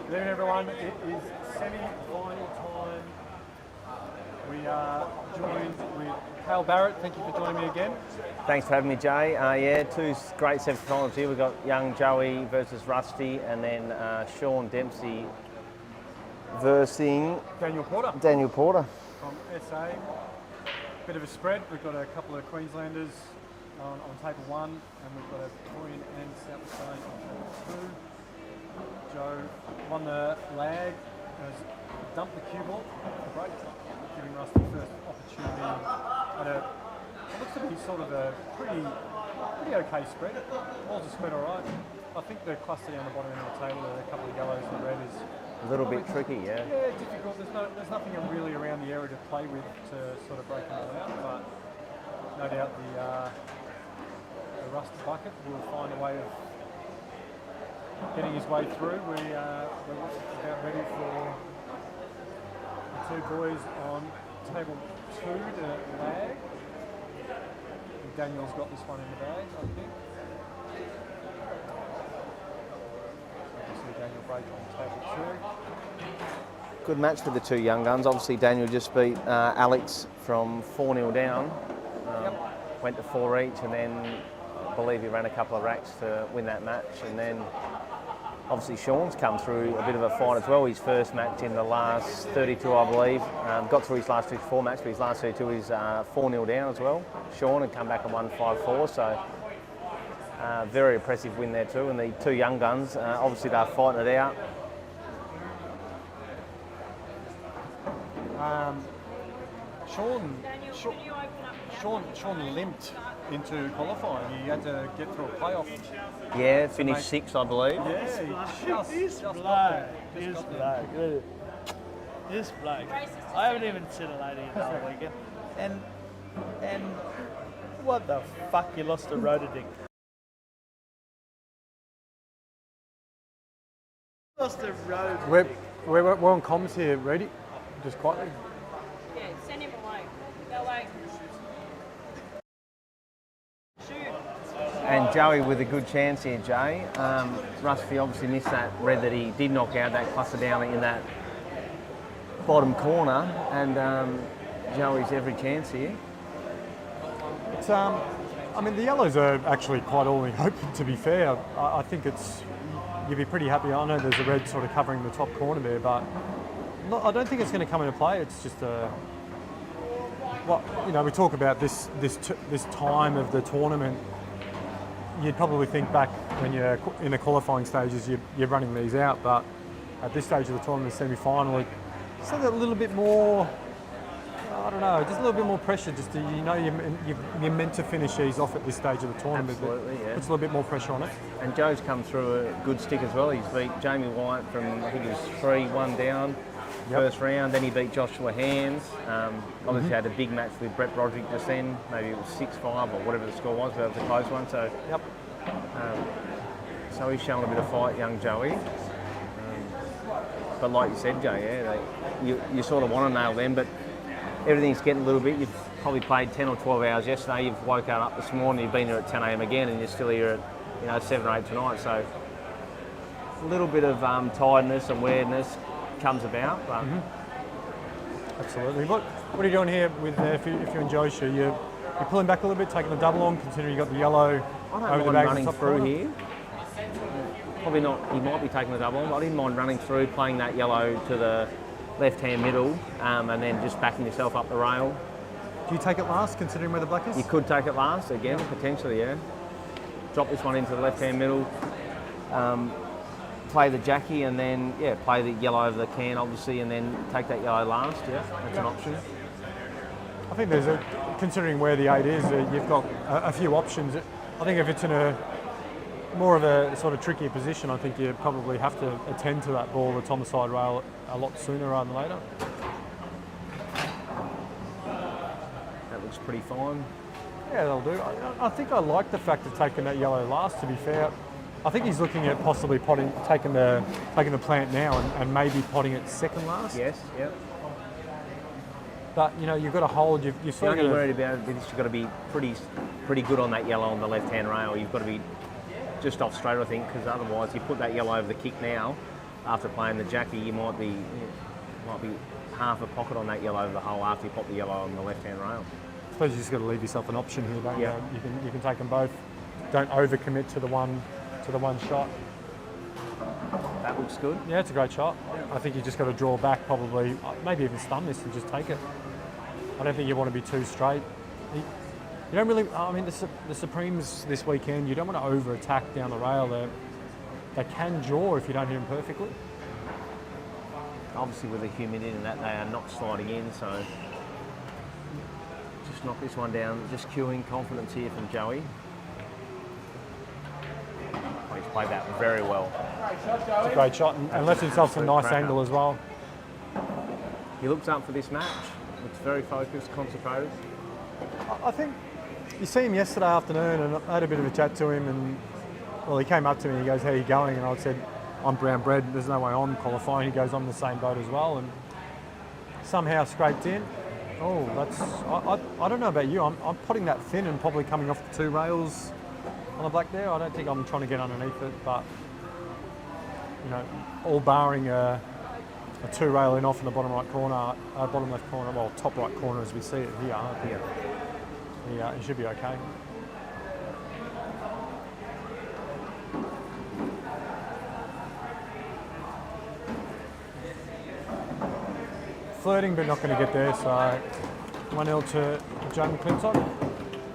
Good evening, everyone. It is semi-final time. We are joined with Cale Barrett. Thank you for joining me again. Thanks for having me, Jay. Yeah, two great semi-finals here. We've got young Joey versus Rusty, and then Sean Dempsey versus Daniel Porter Daniel Porter. from SA. Bit of a spread. We've got a couple of Queenslanders on table one, and we've got a Victorian and South Australian on table two. Joe won the lag, has dumped the cue ball at the break, giving Rusty first opportunity at it looks to be sort of a pretty okay spread. Balls are spread all right. I think the cluster down the bottom end of the table, a couple of yellows and red is A little bit tricky, yeah. yeah, difficult. There's nothing really around the area to play with to sort of break them all out, but no doubt the Rusty bucket will find a way of getting his way through. We're about ready for the two boys on table two to lag. Daniel's got this one in the bag, I think. So you see Daniel break on table two. Good match for the two young guns. Obviously, Daniel just beat Alex from 4-0 down. Went to 4 each, and then I believe he ran a couple of racks to win that match. And then obviously Sean's come through a bit of a fight as well. His first match in the last 32, I believe. Got through his last 54 matches, but his last 32 is 4-0 down as well. Sean had come back and won 5-4, so very impressive win there too. And the two young guns, obviously they're fighting it out. Sean limped into qualifying. He had to get through a playoff. Yeah, finished sixth, I believe. Yeah, This bloke. I haven't even seen a lady in the whole weekend. And what the fuck, you lost to Roterding. Lost to Roterding. We're on comms here, Reedy. Just quietly. Yeah, send him away. Go away. Shoot. And Joey with a good chance here, Jay. Rusty obviously missed that red that he did knock out, that cluster down in that bottom corner, and Joey's every chance here. It's I mean the yellows are actually quite all open. To be fair, I think you'd be pretty happy. I know there's a red sort of covering the top corner there, but I don't think it's going to come into play. It's just we talk about this time of the tournament. You'd probably think back when you're in the qualifying stages, you're running these out, but at this stage of the tournament, the semi-final, it's a little bit more, I don't know, just a little bit more pressure. Just to, you're meant to finish these off at this stage of the tournament. Absolutely, yeah. Puts a little bit more pressure on it. And Joe's come through a good stick as well. He's beat Jamie White from, I think it was 3-1 down. First round, then he beat Joshua Hands. Obviously had a big match with Brett Broderick just then. Maybe it was 6-5 or whatever the score was, but it was a close one. So, so he's showing a bit of fight, young Joey. But like you said, Jay, you sort of want to nail them, but everything's getting a little bit. You've probably played 10 or 12 hours yesterday. You've woken up this morning. You've been here at 10 a.m. again, and you're still here at 7 or 8 tonight. So a little bit of tiredness and weirdness comes about, but Absolutely. What are you doing here with if you're in Joe's shoe? You're pulling back a little bit, taking the double on, considering you got the yellow I over don't the mind bag running top through corner. here. Probably not. He might be taking the double on, but I didn't mind running through, playing that yellow to the left-hand middle, and then just backing yourself up the rail. Do you take it last, considering where the black is? You could take it last again, potentially, yeah. Drop this one into the left-hand middle. Play the Jackie, and then play the yellow over the can, obviously, and then take that yellow last. Yeah, that's an option. I think considering where the 8 is, you've got a few options. I think if it's in a more of a sort of trickier position, I think you probably have to attend to that ball that's on the side rail a lot sooner rather than later. That looks pretty fine. Yeah, that'll do. I think I like the fact of taking that yellow last, to be fair. I think he's looking at possibly taking the plant now and maybe potting it second last. Yes, yep. But you've got to hold. You're The sort only of worried about it is you've got to be pretty good on that yellow on the left-hand rail. You've got to be just off straight, I think, because otherwise you put that yellow over the kick now, after playing the Jackie, you might be half a pocket on that yellow over the hole after you pop the yellow on the left-hand rail. I suppose you just got to leave yourself an option here, don't Yeah. you? You can take them both. Don't overcommit to the one shot. That looks good. Yeah, it's a great shot. I think you just got to draw back, probably, maybe even stun this and just take it. I don't think you want to be too straight. You don't really. I mean, the Supremes this weekend, you don't want to over attack down the rail. They can draw if you don't hit them perfectly. Obviously with the humidity and that, they are not sliding in, so just knock this one down. Just queuing confidence here from Joey. Oh, he's played that very well. It's a great shot and left himself some nice Cracker. angle as well. He looks up for this match. Looks very focused, concentrated. I think you see him yesterday afternoon, and I had a bit of a chat to him, and well, he came up to me and he goes, "How are you going?" And I said, "I'm brown bread. There's no way I'm qualifying." He goes, "I'm the same boat as well," and somehow scraped in. Oh, that's I don't know about you. I'm putting that thin and probably coming off the two rails on the black there. I don't think I'm trying to get underneath it, but you know, all barring a two rail in off in the bottom right corner, bottom left corner, well, top right corner as we see it here. Yeah, it should be okay. Flirting, but not going to get there. So 1-0 to Joe McClintock.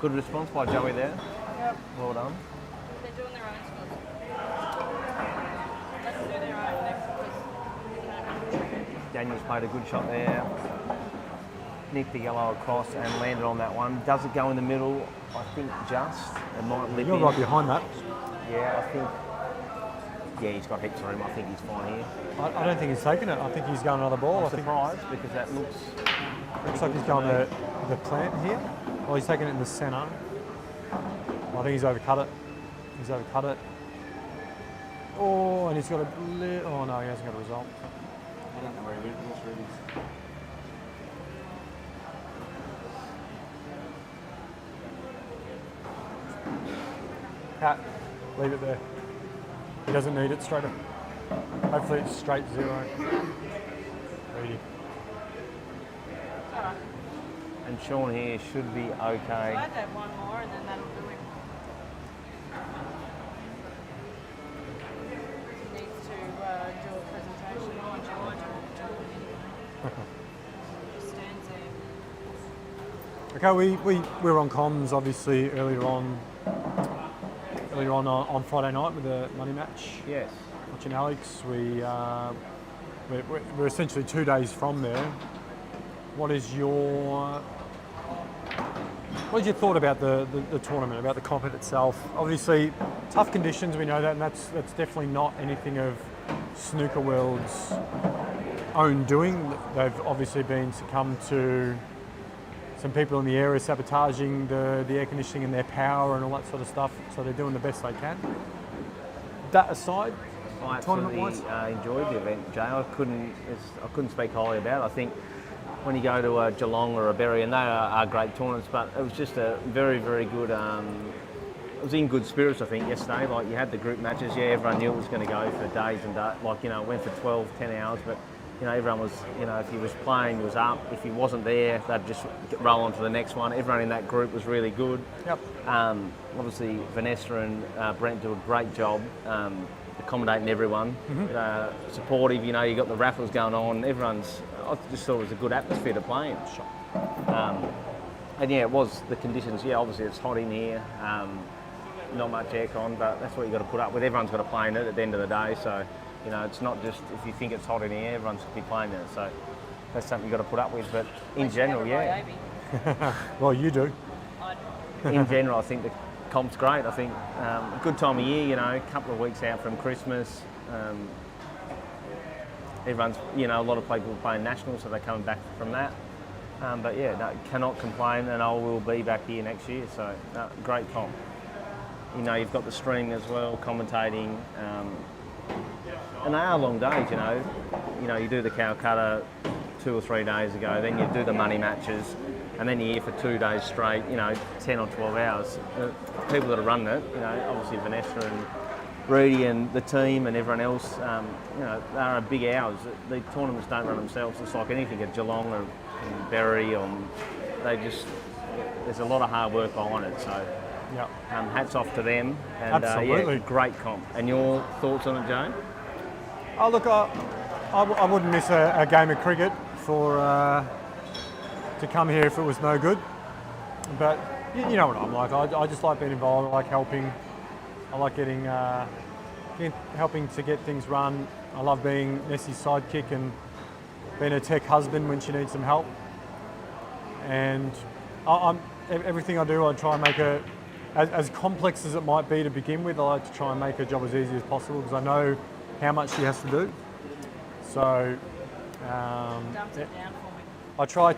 Good response by Joey there. Yep. Well done. They're doing their own stuff. Let's do their own next because Daniel's played a good shot there. Nicked the yellow across and landed on that one. Does it go in the middle? I think just. It might lip You're in. right behind that. Yeah, I think. Yeah, he's got heaps of room. I think he's fine here. I don't think he's taking it. I think he's going another ball. I'm I think surprised because that looks. looks like he's going the plant here. Well, he's taking it in the centre. I think he's overcut it. He's overcut it. Oh, and he's got a oh no, he hasn't got a result. I don't know where he is. Cat, leave it there. He doesn't need it straight up. Hopefully it's straight zero. Ready. alright. And Sean here should be okay. I'd have one more and then that'll do him. He needs to do a presentation. Mind you, I don't do it anyway. Just stands there. Okay, we were on comms obviously earlier on Friday night with the money match. Yes. Watching Alex, we're essentially 2 days from there. What is your thought about the tournament, about the compet itself? Obviously, tough conditions, we know that, and that's definitely not anything of Snooker World's own doing. They've obviously been succumbed to some people in the area sabotaging the air conditioning and their power and all that sort of stuff, so they're doing the best they can. That aside, I absolutely tournament-wise? enjoyed the event, Jay. I couldn't speak highly about it. I think when you go to a Geelong or a Berry, and they are great tournaments, but it was just a very, very good. It was in good spirits, I think, yesterday. Like, you had the group matches. Yeah, everyone knew it was going to go for days and days. Like, you know, it went for 12, 10 hours, but you know, everyone was, you know, if he was playing, he was up. If he wasn't there, they'd just roll on to the next one. Everyone in that group was really good. Yep. Obviously, Vanessa and Brent do a great job accommodating everyone. Supportive, you know, you got the raffles going on. I just thought it was a good atmosphere to play in. And yeah, it was the conditions. Yeah, obviously it's hot in here. Not much aircon, but that's what you got to put up with. Everyone's got to play in it at the end of the day. So, you know, it's not just if you think it's hot in here, everyone's going to be playing in it. So that's something you've got to put up with. But in general, yeah. well, you do. In general, I think the comp's great. I think a good time of year, you know, a couple of weeks out from Christmas. Everyone's, you know, a lot of people playing nationals, so they're coming back from that. But yeah, no, cannot complain, and I will be back here next year. So no, great comp. You know, you've got the stream as well, commentating, and they are long days. You know, you do the Calcutta 2 or 3 days ago, then you do the money matches, and then you're here for 2 days straight. You know, 10 or 12 hours. The people that are running it, you know, obviously Vanessa and Rudy and the team and everyone else, they're a big hours. The tournaments don't run themselves. It's like anything at Geelong or in Berry, there's a lot of hard work behind it. So Yeah. hats off to them. And Absolutely. great comp. And your thoughts on it, Joe? Oh, look, I wouldn't miss a game of cricket to come here if it was no good. But you know what I'm like. I just like being involved. I like helping. I like helping to get things run. I love being Nessie's sidekick and being a tech husband when she needs some help. And everything I do, I try and make it as complex as it might be to begin with. I like to try and make her job as easy as possible because I know how much she has to do. So Dumps it down for me. I try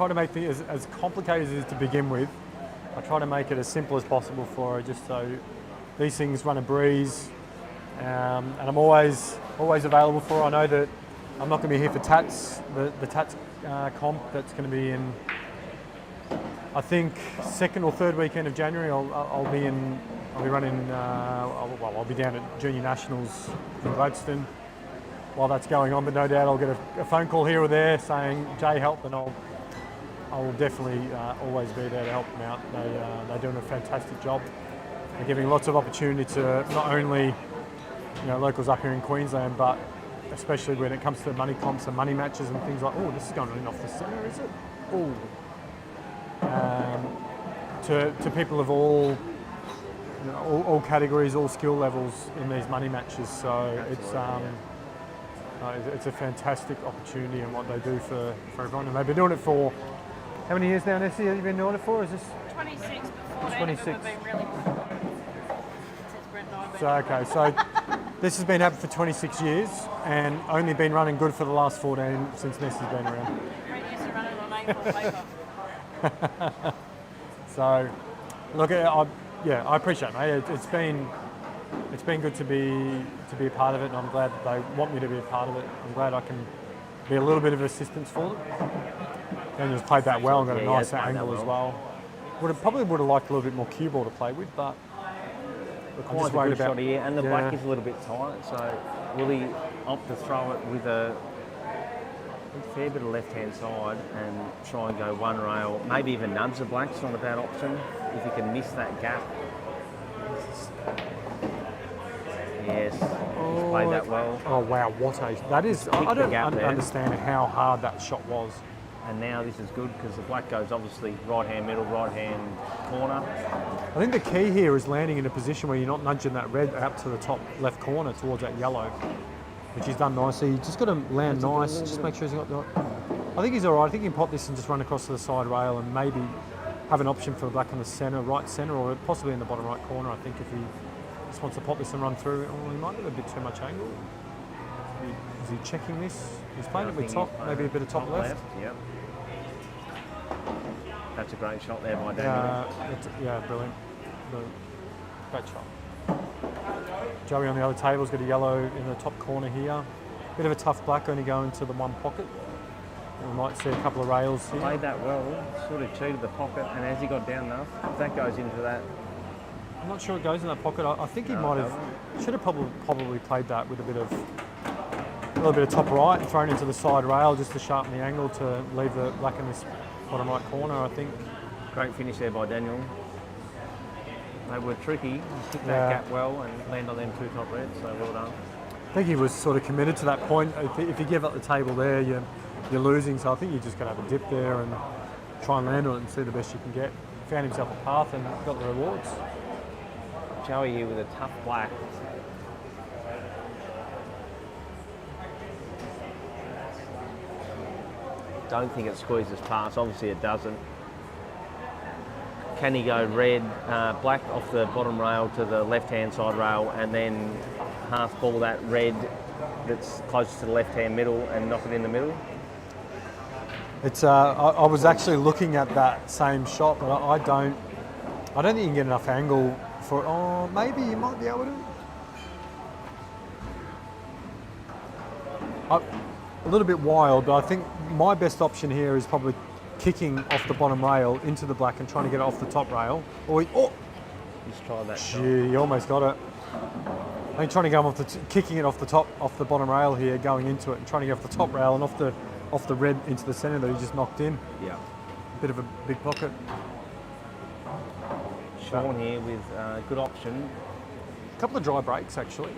to make things as complicated as it is to begin with. I try to make it as simple as possible for her, just so these things run a breeze. And I'm always available for her. I know that I'm not going to be here for Tats, the Tats comp that's going to be in, I think, second or third weekend of January. I'll be running. I'll be down at Junior Nationals in Gladstone while that's going on. But no doubt I'll get a phone call here or there saying Jay help, and I will definitely always be there to help them out. They're doing a fantastic job. They're giving lots of opportunity to not only locals up here in Queensland, but especially when it comes to money comps and money matches and things like. Oh, this is going in off the centre, is it? Oh. To people of all categories, all skill levels in these money matches. So it's a fantastic opportunity and what they do for everyone. And they've been doing it for how many years now, Nessie? Have you been doing it for? Is this 26 before then, 26. but we've been really since Brett and I have been. so? This has been happening for 26 years and only been running good for the last 14 since Nessie's been around. Brett used to run it on A4 paper. So, look, I appreciate it, mate. It's been good to be a part of it, and I'm glad that they want me to be a part of it. I'm glad I can be a little bit of assistance for them. Daniel's played that well and got a nice angle as well. Probably would have liked a little bit more cue ball to play with, but I'm just worried about. Shot here, and the black is a little bit tight, so will he opt to throw it with a fair bit of left-hand side and try and go one rail, maybe even nudge the black? It's not a bad option if he can miss that gap. Yes, he's played that well. Oh wow, what that is! I don't understand how hard that shot was. And now this is good because the black goes obviously right-hand middle, right-hand corner. I think the key here is landing in a position where you're not nudging that red out to the top left corner towards that yellow, which he's done nicely. You just got to land nice. Just make sure he's got the. I think he's all right. I think he can pop this and just run across to the side rail and maybe have an option for the black on the centre, right centre, or possibly in the bottom right corner. I think if he just wants to pop this and run through, he might have a bit too much angle. Is he checking this? He's playing it with top, maybe a bit of top left. Yep. That's a great shot there by Daniel. Brilliant. Great shot. Joey on the other table's got a yellow in the top corner here. Bit of a tough black, only going to the one pocket. We might see a couple of rails here. Played that well, sort of cheated the pocket, and as he got down enough, if that goes into that. I'm not sure it goes in that pocket. I think he might have, should have probably played that with a little bit of top right and thrown into the side rail just to sharpen the angle to leave the black in this bottom right corner, I think. Great finish there by Daniel. They were tricky. He picked that gap well and landed on them two top reds, so well done. I think he was sort of committed to that point. If you give up the table there, you're losing. So I think you just got to have a dip there and try and land on it and see the best you can get. Found himself a path and got the rewards. Joey here with a tough black. Don't think it squeezes past. Obviously it doesn't. Can he go red, black off the bottom rail to the left-hand side rail and then half ball that red that's closest to the left-hand middle and knock it in the middle? It's. I was actually looking at that same shot, but I don't think you can get enough angle for it. Oh, maybe you might be able to. A little bit wild, but I think my best option here is probably kicking off the bottom rail into the black and trying to get it off the top rail. Just try that gee, you almost got it. I think trying to go off kicking it off the bottom rail here, going into it, and trying to get off the top rail and off the red into the centre that he just knocked in. Yeah. Bit of a big pocket. Sean here with good option. A couple of dry breaks actually.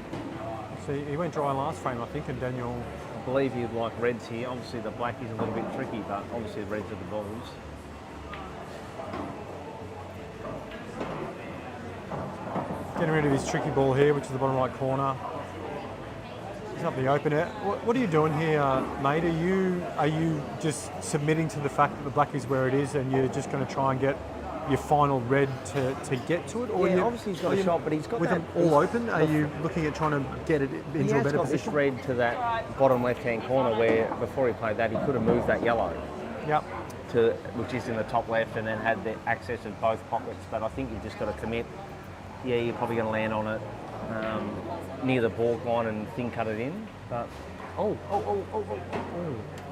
So he went dry last frame, I think, and Daniel. I believe you'd like reds here. Obviously the black is a little bit tricky, but obviously the reds are the balls. Getting rid of his tricky ball here, which is the bottom right corner. He's up the open air. What are you doing here, mate? Are you just submitting to the fact that the black is where it is, and you're just going to try and get your final red to get to it? Or Yeah, obviously he's got a shot, but he's got with that them all open. Are you looking at trying to get it into a better got this position? red to that bottom left-hand corner where before he played that he could have moved that yellow Yep. to which is in the top left and then had the access of both pockets. But I think you've just got to commit. Yeah, you're probably going to land on it near the balk line and thin cut it in. But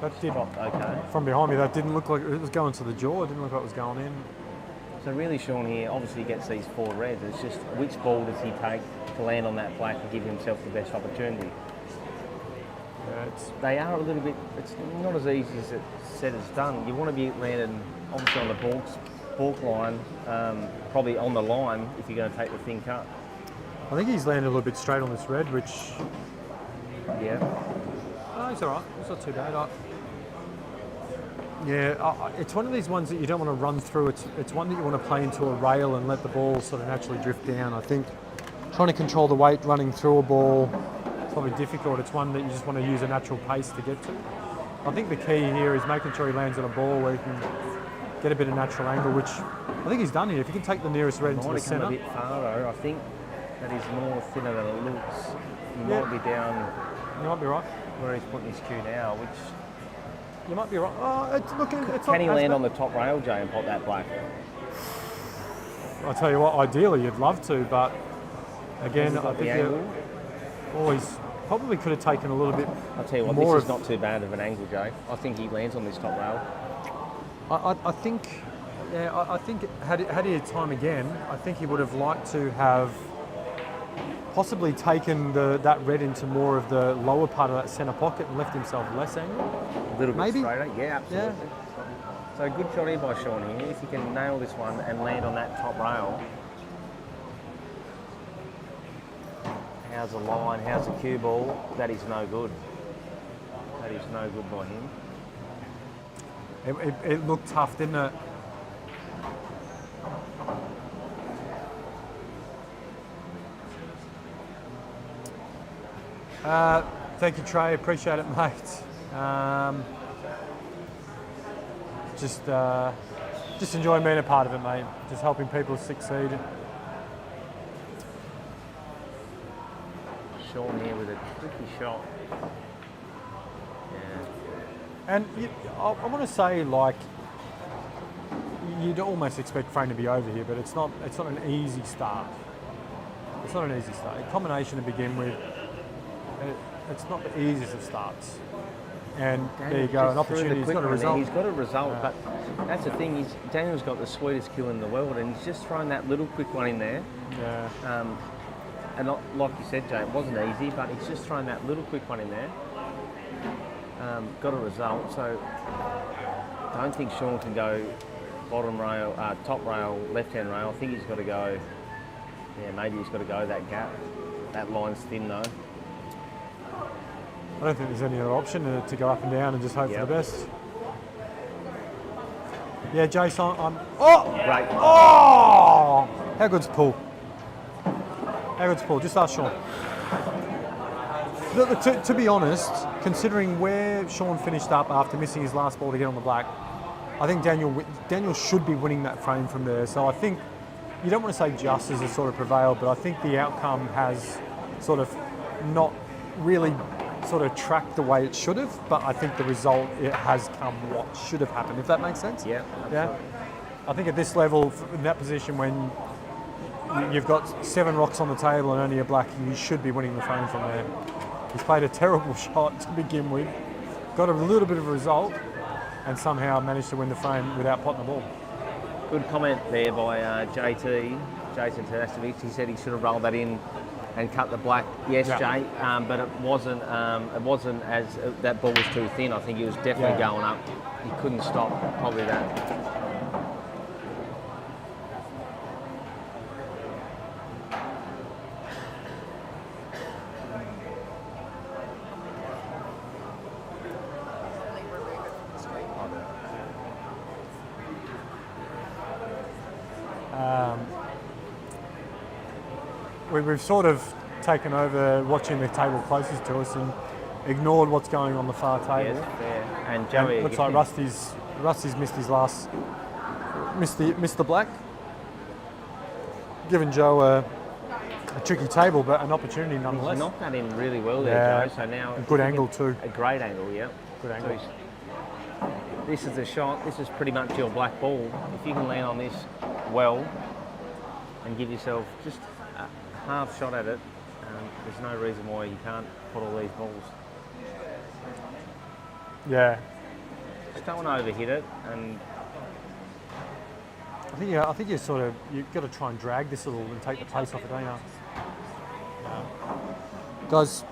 That did, dropped okay. from behind me, that didn't look like it was going to the jaw. It didn't look like it was going in. So really, Sean here obviously gets these 4 reds. It's just which ball does he take to land on that black and give himself the best opportunity. Yeah, They are a little bit. It's not as easy as it's said as done. You want to be landing obviously on the balk line, probably on the line if you're going to take the thin cut. I think he's landed a little bit straight on this red, which Yeah. no, he's all right. It's not too bad. It's one of these ones that you don't want to run through. It's one that you want to play into a rail and let the ball sort of naturally drift down. I think trying to control the weight running through a ball is probably difficult. It's one that you just want to use a natural pace to get to. I think the key here is making sure he lands on a ball where he can get a bit of natural angle, which I think he's done here. If he can take the nearest red into the Might have come a centre. bit farther. I think that is more thinner than it looks. He Yeah. might be down You might be right. where he's putting his cue now, which You might be right. Oh, it's looking. It's can not he as land bad. on the top rail, Jay, and pop that black? I tell you what, ideally you'd love to, but again, Has he I got the think angle? he's probably could have taken a little bit. I'll tell you what, more this is of- not too bad of an angle, Jay. I think he lands on this top rail. I think, yeah, I think had he had time again, I think he would have liked to have possibly taken that red into more of the lower part of that centre pocket and left himself less angle. A little bit Maybe. straighter, yeah, absolutely. So good shot here by Sean here. If he can nail this one and land on that top rail. How's the line? How's the cue ball? That is no good. That is no good by him. It looked tough, didn't it? Thank you, Trey. Appreciate it, mate. Just enjoying being a part of it, mate. Just helping people succeed. Sean here with a tricky shot. Yeah. And I want to say, like, you'd almost expect Frame to be over here, but it's not an easy start. It's not an easy start. A combination to begin with. It's not the easiest of starts. And there you go, an Just threw the opportunity. He's quick got a one there. result. He's got a result, but that's the thing. Daniel's got the sweetest kill in the world, and he's just thrown that little quick one in there. Yeah. And like you said, Jay, it wasn't easy, but he's just thrown that little quick one in there. Got a result, so I don't think Sean can go bottom rail, top rail, left-hand rail. I think he's got to go, yeah, maybe he's got to go that gap. That line's thin though. I don't think there's any other option to go up and down and just hope for the best. Yeah, Jason, Great. Oh! How good's Paul? How good's Paul? Just ask Sean. Look, to be honest, considering where Sean finished up after missing his last ball to get on the black, I think Daniel should be winning that frame from there. So I think you don't want to say justice has sort of prevailed, but I think the outcome has sort of not really sort of tracked the way it should have, but I think the result, it has come what should have happened, if that makes sense. Yeah. Yeah. I think at this level, in that position when you've got 7 rocks on the table and only a black, you should be winning the frame from there. He's played a terrible shot to begin with, got a little bit of a result, and somehow managed to win the frame without potting the ball. Good comment there by JT, Jason Tanastovic. He said he should have rolled that in and cut the black. Yes, Yeah. Jay, but it wasn't. It wasn't as that ball was too thin. I think he was definitely Yeah. going up. He couldn't stop. Probably that. We've sort of taken over watching the table closest to us and ignored what's going on the far table. Yes, fair. And And Joey it looks like Rusty's missed his last, missed the black. Giving Joe a tricky table, but an opportunity He's nonetheless. knocked that in really well there, Yeah. Joe. So now A good angle too. A great angle, yeah. Good angle. This is the shot. This is pretty much your black ball. If you can land on this well and give yourself just a half shot at it, there's no reason why you can't put all these balls. Yeah, Just don't want to overhit it, and I think you sort of you've got to try and drag this a little and take the pace off it, don't you? Guys,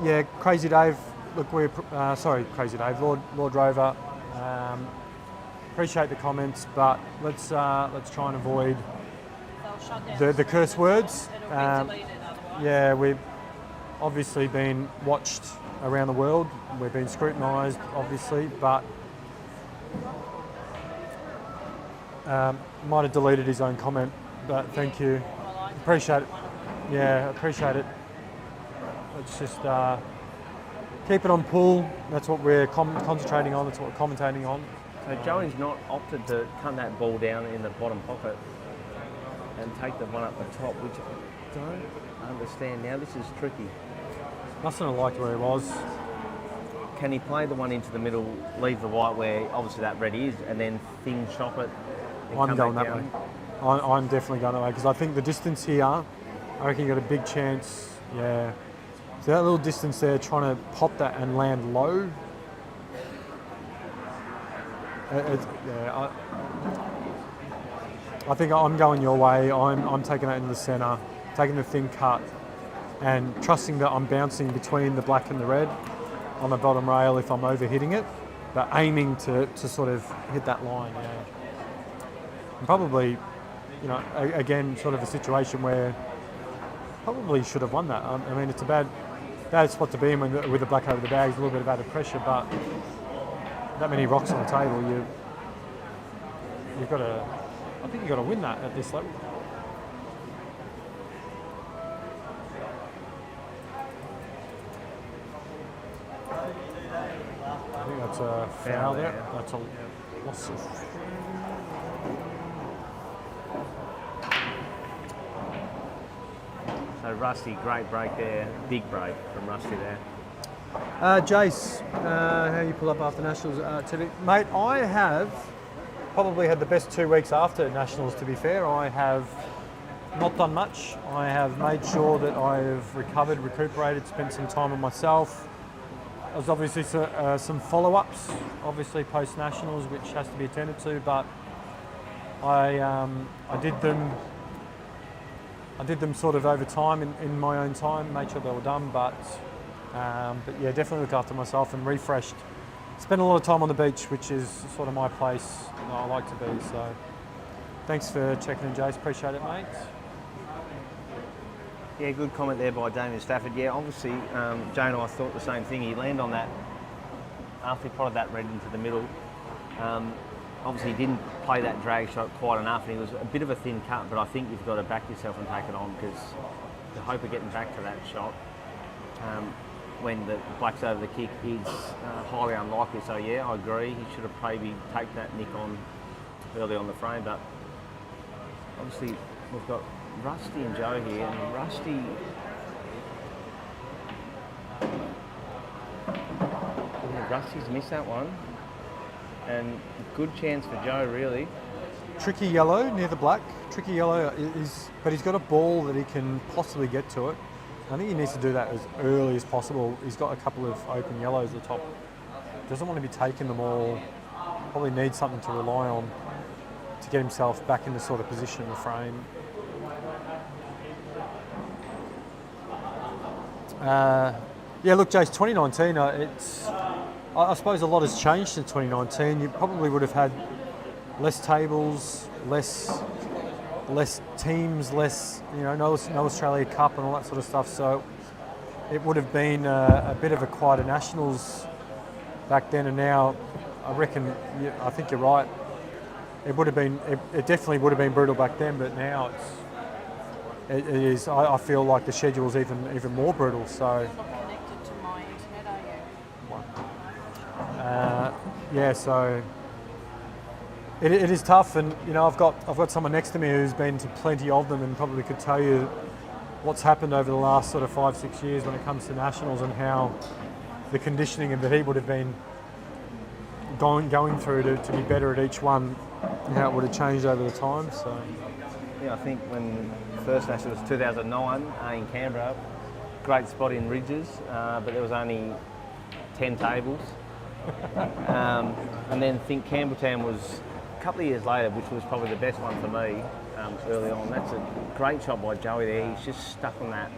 yeah, Crazy Dave. Look, we're sorry, Crazy Dave, Lord Rover. Appreciate the comments, but let's try and avoid They'll shut down the curse words. It'll be deleted otherwise. Yeah, we've obviously been watched around the world. We've been scrutinised, obviously, but might have deleted his own comment. But thank you, I like it. appreciate it. Yeah, appreciate it. Let's just keep it on pool. That's what we're concentrating on. That's what we're commentating on. so Joey's not opted to cut that ball down in the bottom pocket and take the one up the top, which I don't understand now. This is tricky. Mustn't have liked where he was. Can he play the one into the middle, leave the white where obviously that red is, and then thin shop it? And I'm come going back that down? way. I'm definitely going that way because I think the distance here, I reckon you got a big chance. Yeah. So that little distance there, trying to pop that and land low. Yeah, I think I'm going your way. I'm taking that into the centre, taking the thin cut, and trusting that I'm bouncing between the black and the red on the bottom rail if I'm overhitting it, but aiming to sort of hit that line. Yeah. And probably, again, sort of a situation where probably should have won that. I mean, it's a bad spot to be in with the black over the bags, a little bit of added pressure, but that many rocks on the table, you've got to. I think you've got to win that at this level. I think that's a foul there. yeah. That's a loss of. So Rusty, great break there, big break from Rusty there. Jace, how you pull up after Nationals? Mate, I have probably had the best 2 weeks after Nationals, to be fair. I have not done much. I have made sure that I've recovered, recuperated, spent some time on myself. There's obviously some follow-ups, obviously post-Nationals, which has to be attended to, but I did them sort of over time in my own time, made sure they were done, but yeah, definitely looked after myself and refreshed. Spent a lot of time on the beach, which is sort of my place that I like to be. So thanks for checking in, Jace. Appreciate it, mate. Yeah, good comment there by Damien Stafford. Yeah, obviously, Jay and I thought the same thing. He landed on that after he plotted that red into the middle. Obviously, he didn't play that drag shot quite enough, and he was a bit of a thin cut, but I think you've got to back yourself and take it on because the hope of getting back to that shot when the black's over the kick is highly unlikely. So, yeah, I agree. He should have maybe taken that nick on early on the frame, but obviously, we've got Rusty and Joe here, and Rusty, Rusty's missed that one, and good chance for Joe really. Tricky yellow near the black. Tricky yellow is, but he's got a ball that he can possibly get to it. I think he needs to do that as early as possible. He's got a couple of open yellows at the top. Doesn't want to be taking them all. Probably needs something to rely on to get himself back in the sort of position in the frame. Yeah, look, Jace, 2019, I suppose a lot has changed in 2019. You probably would have had less tables, less teams, less, no Australia Cup and all that sort of stuff. So it would have been a bit of a quieter nationals back then, and now I reckon, I think you're right. It would have been, it definitely would have been brutal back then, but now it is. I feel like the schedule's even more brutal. So You're not connected to my internet, are you? yeah, so it is tough, and I've got someone next to me who's been to plenty of them and probably could tell you what's happened over the last sort of 5-6 years when it comes to nationals, and how the conditioning that he would have been going through to be better at each one, and how it would have changed over the time. So Yeah, I think when the first national was 2009 in Canberra, great spot in Ridges, but there was only 10 tables. And then I think Campbelltown was a couple of years later, which was probably the best one for me early on. That's a great shot by Joey there. He's just stuck on that.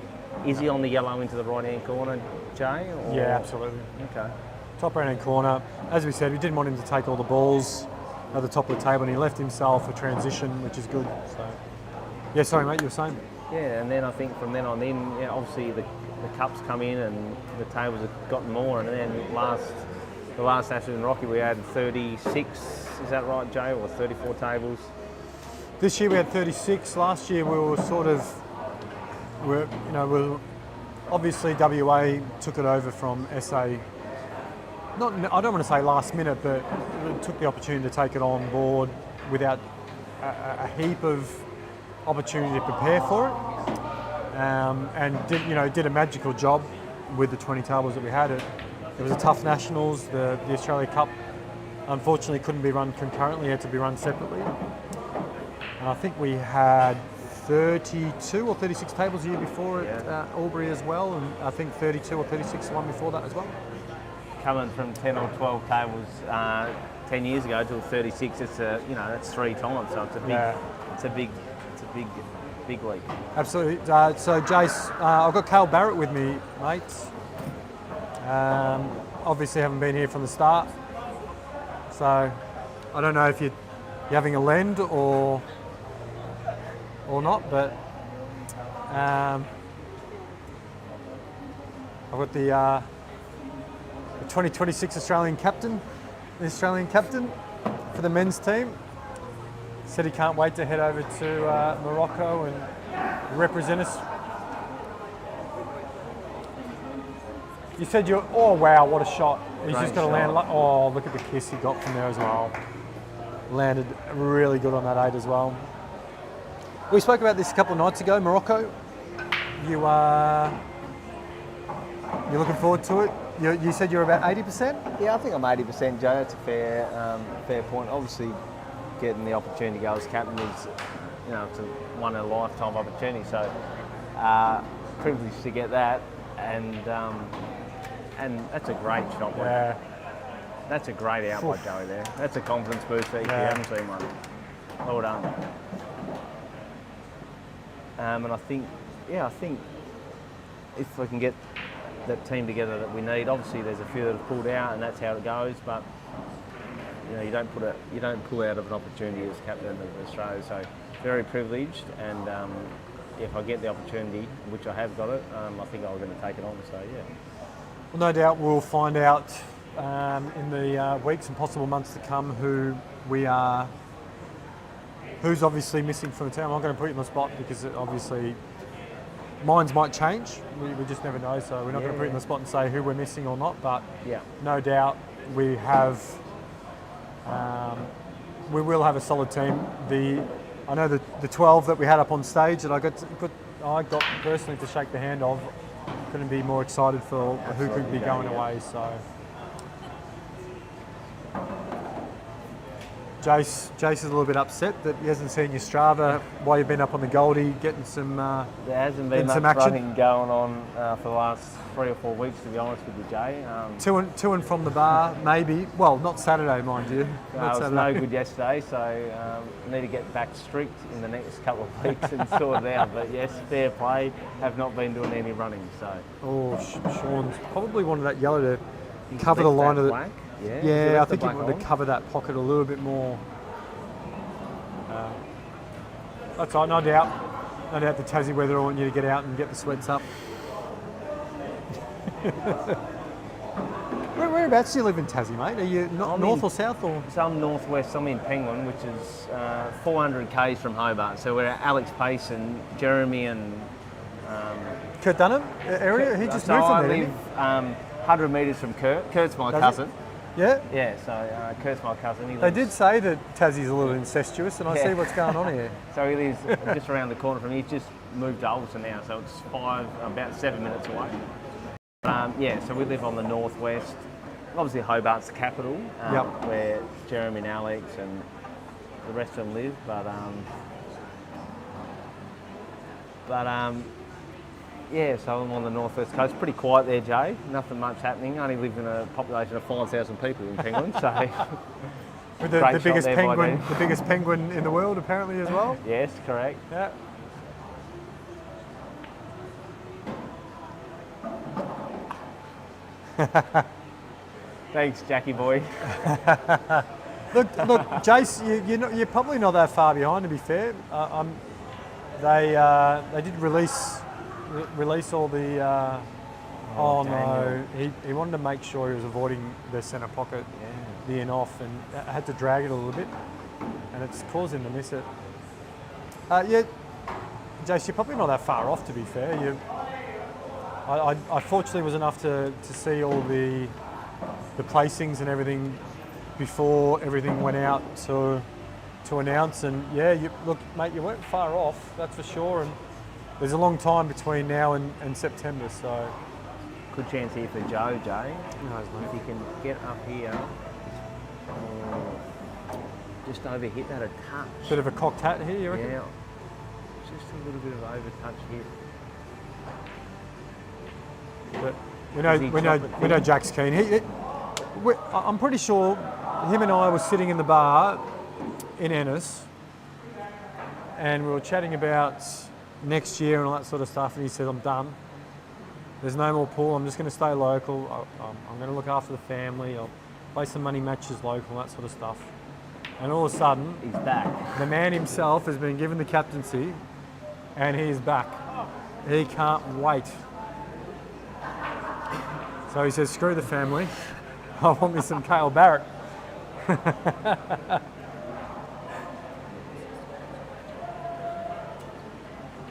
Is he on the yellow into the right-hand corner, Jay? Or? yeah, absolutely. Okay. Top right-hand corner. As we said, we didn't want him to take all the balls at the top of the table, and he left himself a transition, which is good. So, yeah, sorry, mate, you were saying? Yeah, and then I think from then on in, obviously the cups come in and the tables have gotten more, and then the last national in Rocky we had 36, is that right, Jay, or 34 tables? This year we had 36. Last year we were obviously WA took it over from SA. I don't want to say last minute, but it took the opportunity to take it on board without a heap of opportunity to prepare for it, and did a magical job with the 20 tables that we had. It was a tough nationals. The Australia Cup unfortunately couldn't be run concurrently; it had to be run separately. And I think we had 32 or 36 tables the year before at Albury as well, and I think 32 or 36 the one before that as well. Coming from 10 or 12 tables 10 years ago to 36, that's 3 times. So it's a big leap. Absolutely. So Jace, I've got Cale Barrett with me, mates. Obviously haven't been here from the start, so I don't know if you're having a lend or not, but I've got the 2026 Australian captain, the Australian captain for the men's team. Said he can't wait to head over to Morocco and represent us. You said oh wow, what a shot. He's just going to land, oh look at the kiss he got from there as well. Landed really good on that 8 as well. We spoke about this a couple of nights ago, Morocco. You're looking forward to it? You said you're about 80%? Yeah, I think I'm 80%, Joe. That's a fair point. Obviously, getting the opportunity to go as captain is, it's one in a lifetime opportunity. So, privileged to get that, and that's a great shot. Yeah. That's a great out by Joey there. That's a confidence booster if you haven't seen one. Well done. And I think if we can get that team together that we need, obviously there's a few that have pulled out, and that's how it goes. But you don't pull out of an opportunity as captain of Australia. So very privileged, and if I get the opportunity, which I have got it, I think I'm going to take it on. So yeah. Well, no doubt we'll find out in the weeks and possible months to come who's obviously missing from the team. I'm not going to put you on the spot because obviously minds might change. We just never know, so we're not going to put you on the spot and say who we're missing or not. But no doubt we will have a solid team. I know the 12 that we had up on stage that I got personally to shake the hand of. Couldn't be more excited for who could be going away. So Jace is a little bit upset that he hasn't seen your Strava while you've been up on the Goldie getting some. There hasn't Getting been much some action? running going on for the last 3 or 4 weeks, to be honest with you, Jay. To and from the bar, maybe. Well, not Saturday, mind you. I Not was Saturday. no good yesterday, so need to get back strict in the next couple of weeks and sort it out. But yes, fair play. Have not been doing any running, so. Oh, Sean's probably wanted that yellow to He's cover the left line that of the. black. Yeah, he Yeah, I left the think he black wanted on. to cover that pocket a little bit more. That's all, no doubt. No doubt the Tassie weather will want you to get out and get the sweats up. Whereabouts do you live in Tassie, mate? Are you I'm north in- or south or? So I'm northwest, I'm in Penguin, which is 400 k's from Hobart. So we're at Alex Pace and Jeremy and Kurt Dunham area? He just so moved I from there, didn't live 100 metres from Kurt. Kurt's my Does he? cousin. he? Yeah? Yeah, so Kurt's my cousin. He They lives, did say that Tassie's a little incestuous, and I Yeah. see what's going on here. So he lives just around the corner from me. He's just moved to Alderson now, so it's about 7 minutes away. Yeah, so we live on the northwest. Obviously Hobart's the capital, Yep. where Jeremy and Alex and the rest of them live. Yeah, so I'm on the northwest coast. Pretty quiet there, Jay. Nothing much happening. I only live in a population of 5,000 people in Penguin, so With Great the shot biggest there by penguin, Dan. the biggest penguin in the world, apparently as well. yes, correct. Yeah. Thanks, Jackie boy. Look, Jace, you're probably not that far behind. To be fair, they did release all the. Oh no, he wanted to make sure he was avoiding the centre pocket, the in off, and had to drag it a little bit, and it's caused him to miss it. Yeah, Jace, you're probably not that far off. To be fair, I fortunately was enough to see all the placings and everything before everything went out to announce, and yeah, look, mate, you weren't far off, that's for sure. And there's a long time between now and September, so. Good chance here for Joe, Jay. Nice, If he can get up here, just overhit that a touch. Bit of a cocked hat here, you reckon? Yeah, just a little bit of overtouch hit. But Is he chocolate we know Jack's keen. I'm pretty sure him and I were sitting in the bar in Ennis, and we were chatting about next year and all that sort of stuff, and he said, I'm done. There's no more pool, I'm just going to stay local, I'm going to look after the family, I'll play some money matches local, that sort of stuff. And all of a sudden, He's back. the man himself has been given the captaincy, and he's back. He can't wait. So he says, screw the family, I want me some Cale Barrett.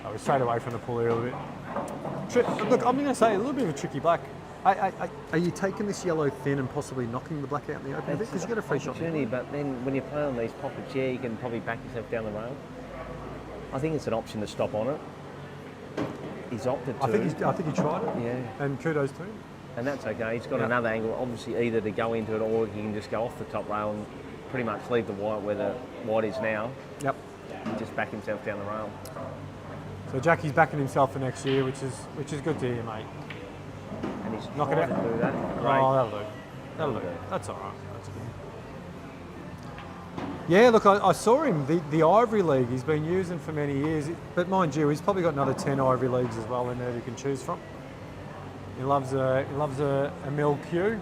I was straight away from the pool here a little bit. Look, I'm going to say a little bit of a tricky black. Are you taking this yellow thin and possibly knocking the black out in the open a bit? Because you get a free shot. Opportunity, but then when you play on these pockets, yeah, you can probably back yourself down the rail. I think it's an option to stop on it. He's opted to. I think he tried it. Yeah. And kudos to him. And that's okay. He's got Yeah. another angle, obviously, either to go into it or he can just go off the top rail and pretty much leave the white where the white is now Yep. and just back himself down the rail. So Jackie's backing himself for next year, which is good to hear, mate. And he's Knock it trying out. to do that. Great. Oh, that'll do. That'll do. That's all right. That's good. Yeah, look, I saw him, the Ivory League, he's been using for many years. But mind you, he's probably got another 10 Ivory Leagues as well in there he can choose from. He loves a Mil Q.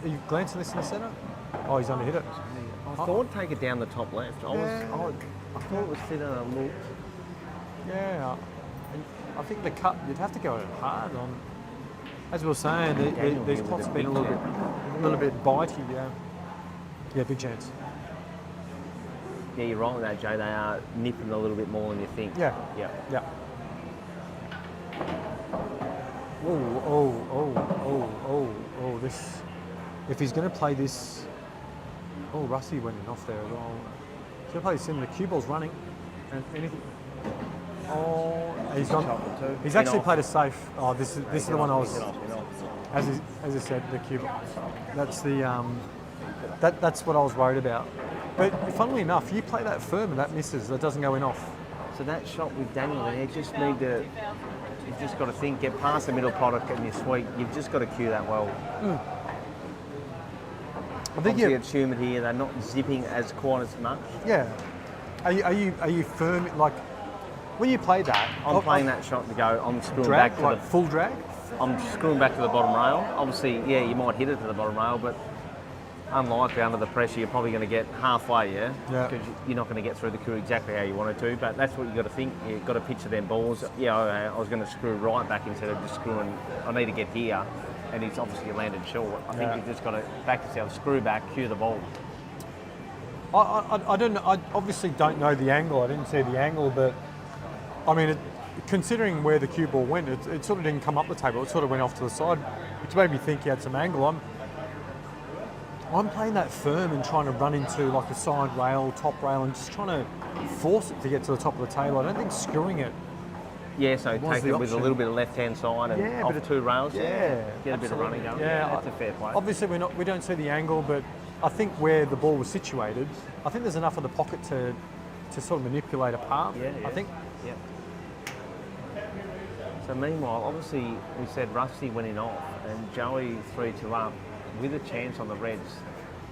You glancing this in the centre? Oh, he's underhit it. I thought take it down the top left. I thought it was thinner than it looked. Yeah, and I think the cut, you'd have to go hard on. As we were saying, Daniel these here with plots a have been a big little bit bitey, yeah. Yeah, big chance. Yeah, you're right with that, Jay. They are nipping a little bit more than you think. Yeah. Yeah. Yeah. Oh, this. If he's going to play this. Oh, Rusty went in off there as well. He's going to play this in, the cue ball's running. And anything. Oh, he's gone. Chocolate too. He's In actually off. played it safe. Oh, this is the one I was. In off. As I said, the cue ball. That's the. That's what I was worried about. But funnily enough, you play that firm and that misses, that doesn't go in off. So that shot with Daniel, you just need to, you've just got to think, get past the middle product and your sweep. You've just got to cue that well. I think Obviously it's humid here, they're not zipping as quite as much. yeah. Are you firm, like, when you play that? I'm playing that shot to go, I'm screwing drag, back to like the, full drag? I'm screwing back to the bottom rail. Obviously, yeah, you might hit it to the bottom rail, but unlikely under the pressure, you're probably going to get halfway, yeah? Yeah. Because you're not going to get through the cue exactly how you wanted to, but that's what you've got to think. You've got to picture them balls. Yeah, I was going to screw right back instead of just screwing, I need to get here, and he's obviously landed short. I think Yeah. you've just got to back yourself, screw back, cue the ball. I don't know, I obviously don't know the angle, I didn't see the angle, but I mean, considering where the cue ball went, it sort of didn't come up the table, it sort of went off to the side, which made me think he had some angle. I'm playing that firm and trying to run into like a side rail, top rail, and just trying to force it to get to the top of the table. I don't think screwing it. Yeah, so Was take the it with a option. little bit of left-hand side and Yeah, off but two rails. Yeah, Get a bit of running going. Yeah, That's a fair play. Obviously, we don't see the angle, but I think where the ball was situated, I think there's enough of the pocket to sort of manipulate a path. Yeah, I think. Yeah. So meanwhile, obviously, we said Rusty went in off and Joey 3-2 up with a chance on the Reds,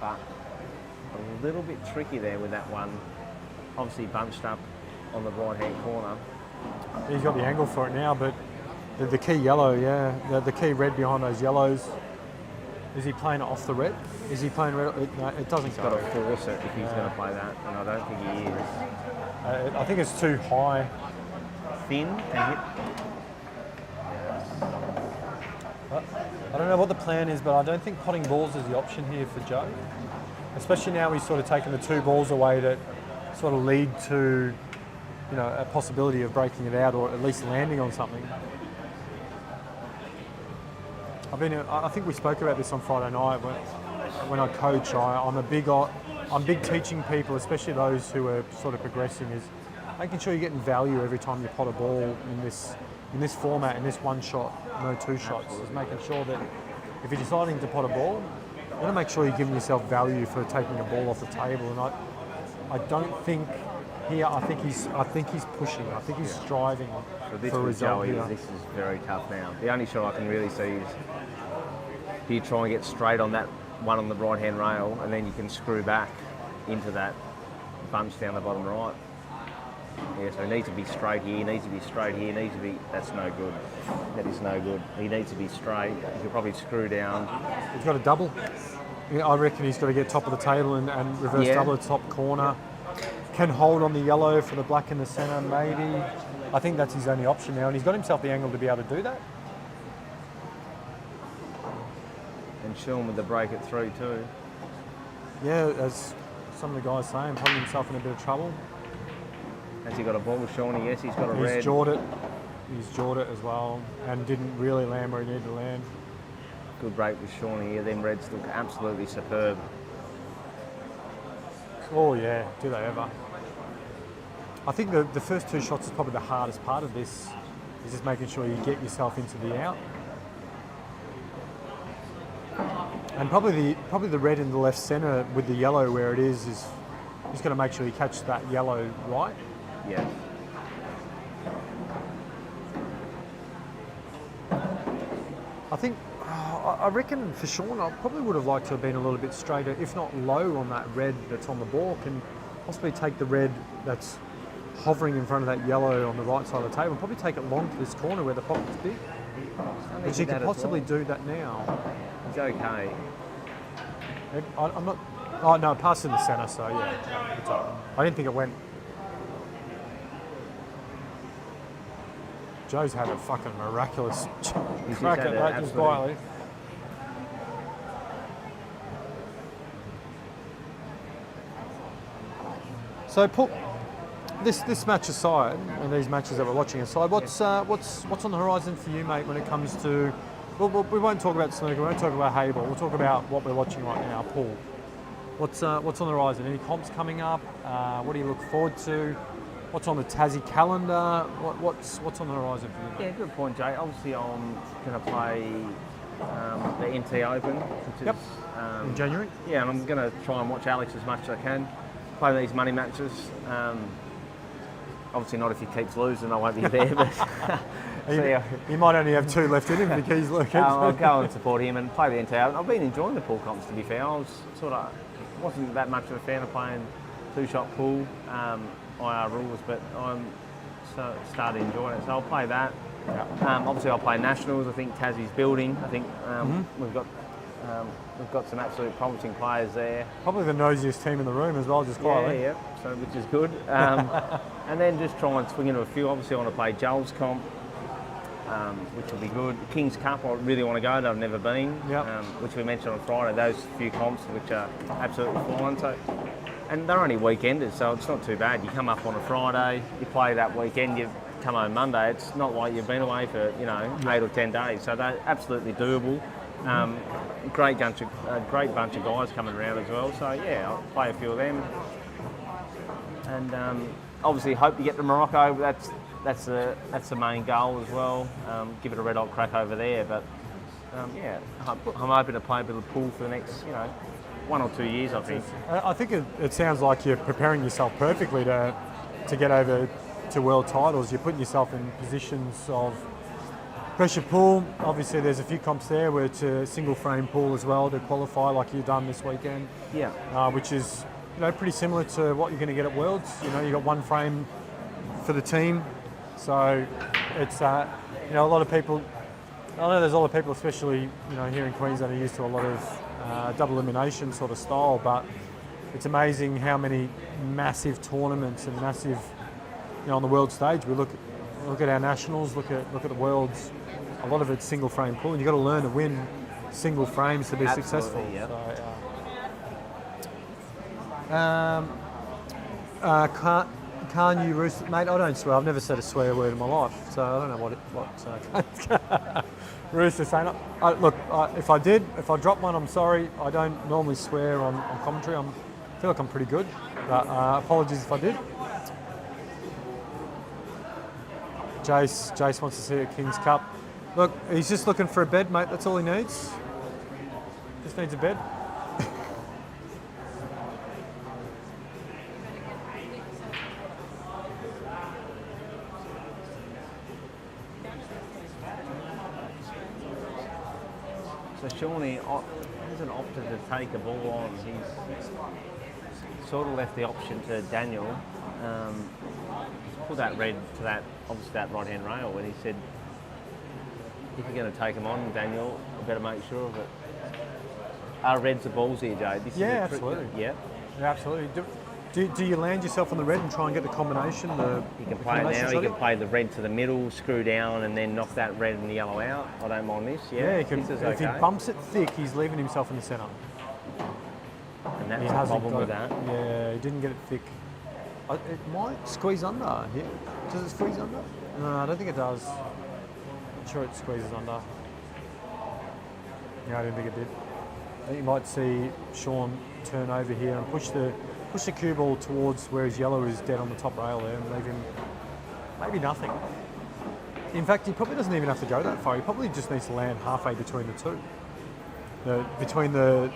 but a little bit tricky there with that one. Obviously bunched up on the right-hand corner. He's got the angle for it now, but the key yellow, the key red behind those yellows. Is he playing it off the red? Is he playing red? No, it doesn't He's go. got to force it if he's going to play that, and I don't think he is. I think it's too high. Thin and hit. I don't know what the plan is, but I don't think potting balls is the option here for Joe. Especially now he's sort of taken the two balls away that sort of lead to, you know, a possibility of breaking it out or at least landing on something. I think we spoke about this on Friday night when I coach. I'm big teaching people, especially those who are sort of progressing, is making sure you're getting value every time you pot a ball in this format, in this one shot, no two shots. Is making sure that if you're deciding to pot a ball, you want to make sure you're giving yourself value for taking a ball off the table. And I don't think here. I think he's pushing. I think he's striving So this for a with result Joey, here. this is very tough now. The only shot I can really see is do you try and get straight on that one on the right-hand rail, and then you can screw back into that bunch down the bottom right. Yeah, so he needs to be straight here, he needs to be straight here, he needs to be, that's no good. That is no good. He needs to be straight. He could probably screw down. He's got a double. Yeah, I reckon he's got to get top of the table and reverse Yeah. double at top corner. Can hold on the yellow for the black in the centre, maybe. I think that's his only option now, and he's got himself the angle to be able to do that. And Sean with the break at 3-2. Yeah, as some of the guys saying, putting himself in a bit of trouble. Has he got a ball, Shawnee? Yes, he's got a red. He's jawed it. He's jawed it as well, and didn't really land where he needed to land. Good break with Shawnee here. Them Reds look absolutely superb. Oh yeah, do they ever. I think the first two shots is probably the hardest part of this, is just making sure you get yourself into the out. And probably the red in the left centre with the yellow where it is he's got to make sure you catch that yellow right. Yeah. I think, I reckon for Sean, I probably would have liked to have been a little bit straighter, if not low, on that red that's on the balk, and possibly take the red that's hovering in front of that yellow on the right side of the table, and probably take it long to this corner where the pocket's big. But you could possibly do that now. He's okay. I'm not. Oh no, passed in the centre, so yeah. It's all right. I didn't think it went. Joe's had a fucking miraculous He's crack had at a that just absolute- quietly. So put this match aside, and these matches that we're watching aside, what's on the horizon for you, mate, when it comes to? Well, we won't talk about snooker, we won't talk about hayball. We'll talk about what we're watching right now, pool. What's on the horizon? Any comps coming up? What do you look forward to? What's on the Tassie calendar? What's on the horizon for you, Yeah, mate? good point, Jay. Obviously, I'm going to play the NT Open, which Yep. is In January? yeah, and I'm going to try and watch Alex as much as I can. play these money matches. Obviously not if he keeps losing, I won't be there. But so, yeah. He might only have 2 left in him if he's looking. I'll go and support him and play the NTA. I've been enjoying the pool comps, to be fair. I was wasn't that much of a fan of playing 2-shot pool IR rules, but I'm started enjoying it. So I'll play that. Obviously, I'll play nationals. I think Tassie's building. I think we've got some absolute promising players there. Probably the nosiest team in the room as well, just quietly. Yeah. So which is good. And then just try and swing into a few. Obviously, I want to play Joel's comp, which will be good. King's Cup, I really want to go. I've never been. Yep. Which we mentioned on Friday. Those few comps, which are absolutely flying. So. And they're only weekenders, so it's not too bad. You come up on a Friday, you play that weekend, you come home Monday. It's not like you've been away for 8 or 10 days. So they're absolutely doable. Great bunch of guys coming around as well. So yeah, I'll play a few of them. And obviously hope to get to Morocco. That's the main goal as well. Give it a red hot crack over there. But yeah, I'm hoping to play a bit of pool for the next 1 or 2 years, I think. I think it sounds like you're preparing yourself perfectly to get over to world titles. You're putting yourself in positions of pressure pool. Obviously, there's a few comps there where it's a single frame pool as well to qualify, like you've done this weekend. Yeah. Which is pretty similar to what you're going to get at Worlds. You got one frame for the team, so it's a lot of people. I know there's a lot of people, especially here in Queensland, are used to a lot of double elimination sort of style, but it's amazing how many massive tournaments and massive, on the world stage. We look at our nationals, look at the worlds. A lot of it's single frame pool, and you've got to learn to win single frames to be successful. Yeah. So, can't you roost, mate? I don't swear. I've never said a swear word in my life, so I don't know what Rooster's saying. Look, if I drop one, I'm sorry. I don't normally swear on commentary. I feel like I'm pretty good, but apologies if I did. Jace wants to see a King's Cup. Look, he's just looking for a bed, mate. That's all he needs. Just needs a bed. So Shawnee hasn't opted to take a ball on. He's sort of left the option to Daniel. Pull that red to that right-hand rail, and he said, if you're going to take him on, Daniel, you better make sure of it. Are reds the balls here, Jay? Yeah, absolutely. Yeah, absolutely. Do you land yourself on the red and try and get the combination? You can play it now. You can play the red to the middle, screw down, and then knock that red and the yellow out. I don't mind this. Yeah, he can, if he bumps it thick, he's leaving himself in the centre. And that's the problem with that. Yeah, he didn't get it thick. It might squeeze under. Yeah. Does it squeeze under? No, I don't think it does. I'm sure it squeezes under. Yeah, I didn't think it did. I think you might see Sean turn over here and push the cue ball towards where his yellow is dead on the top rail there and leave him maybe nothing. In fact, he probably doesn't even have to go that far. He probably just needs to land halfway between the two. Between the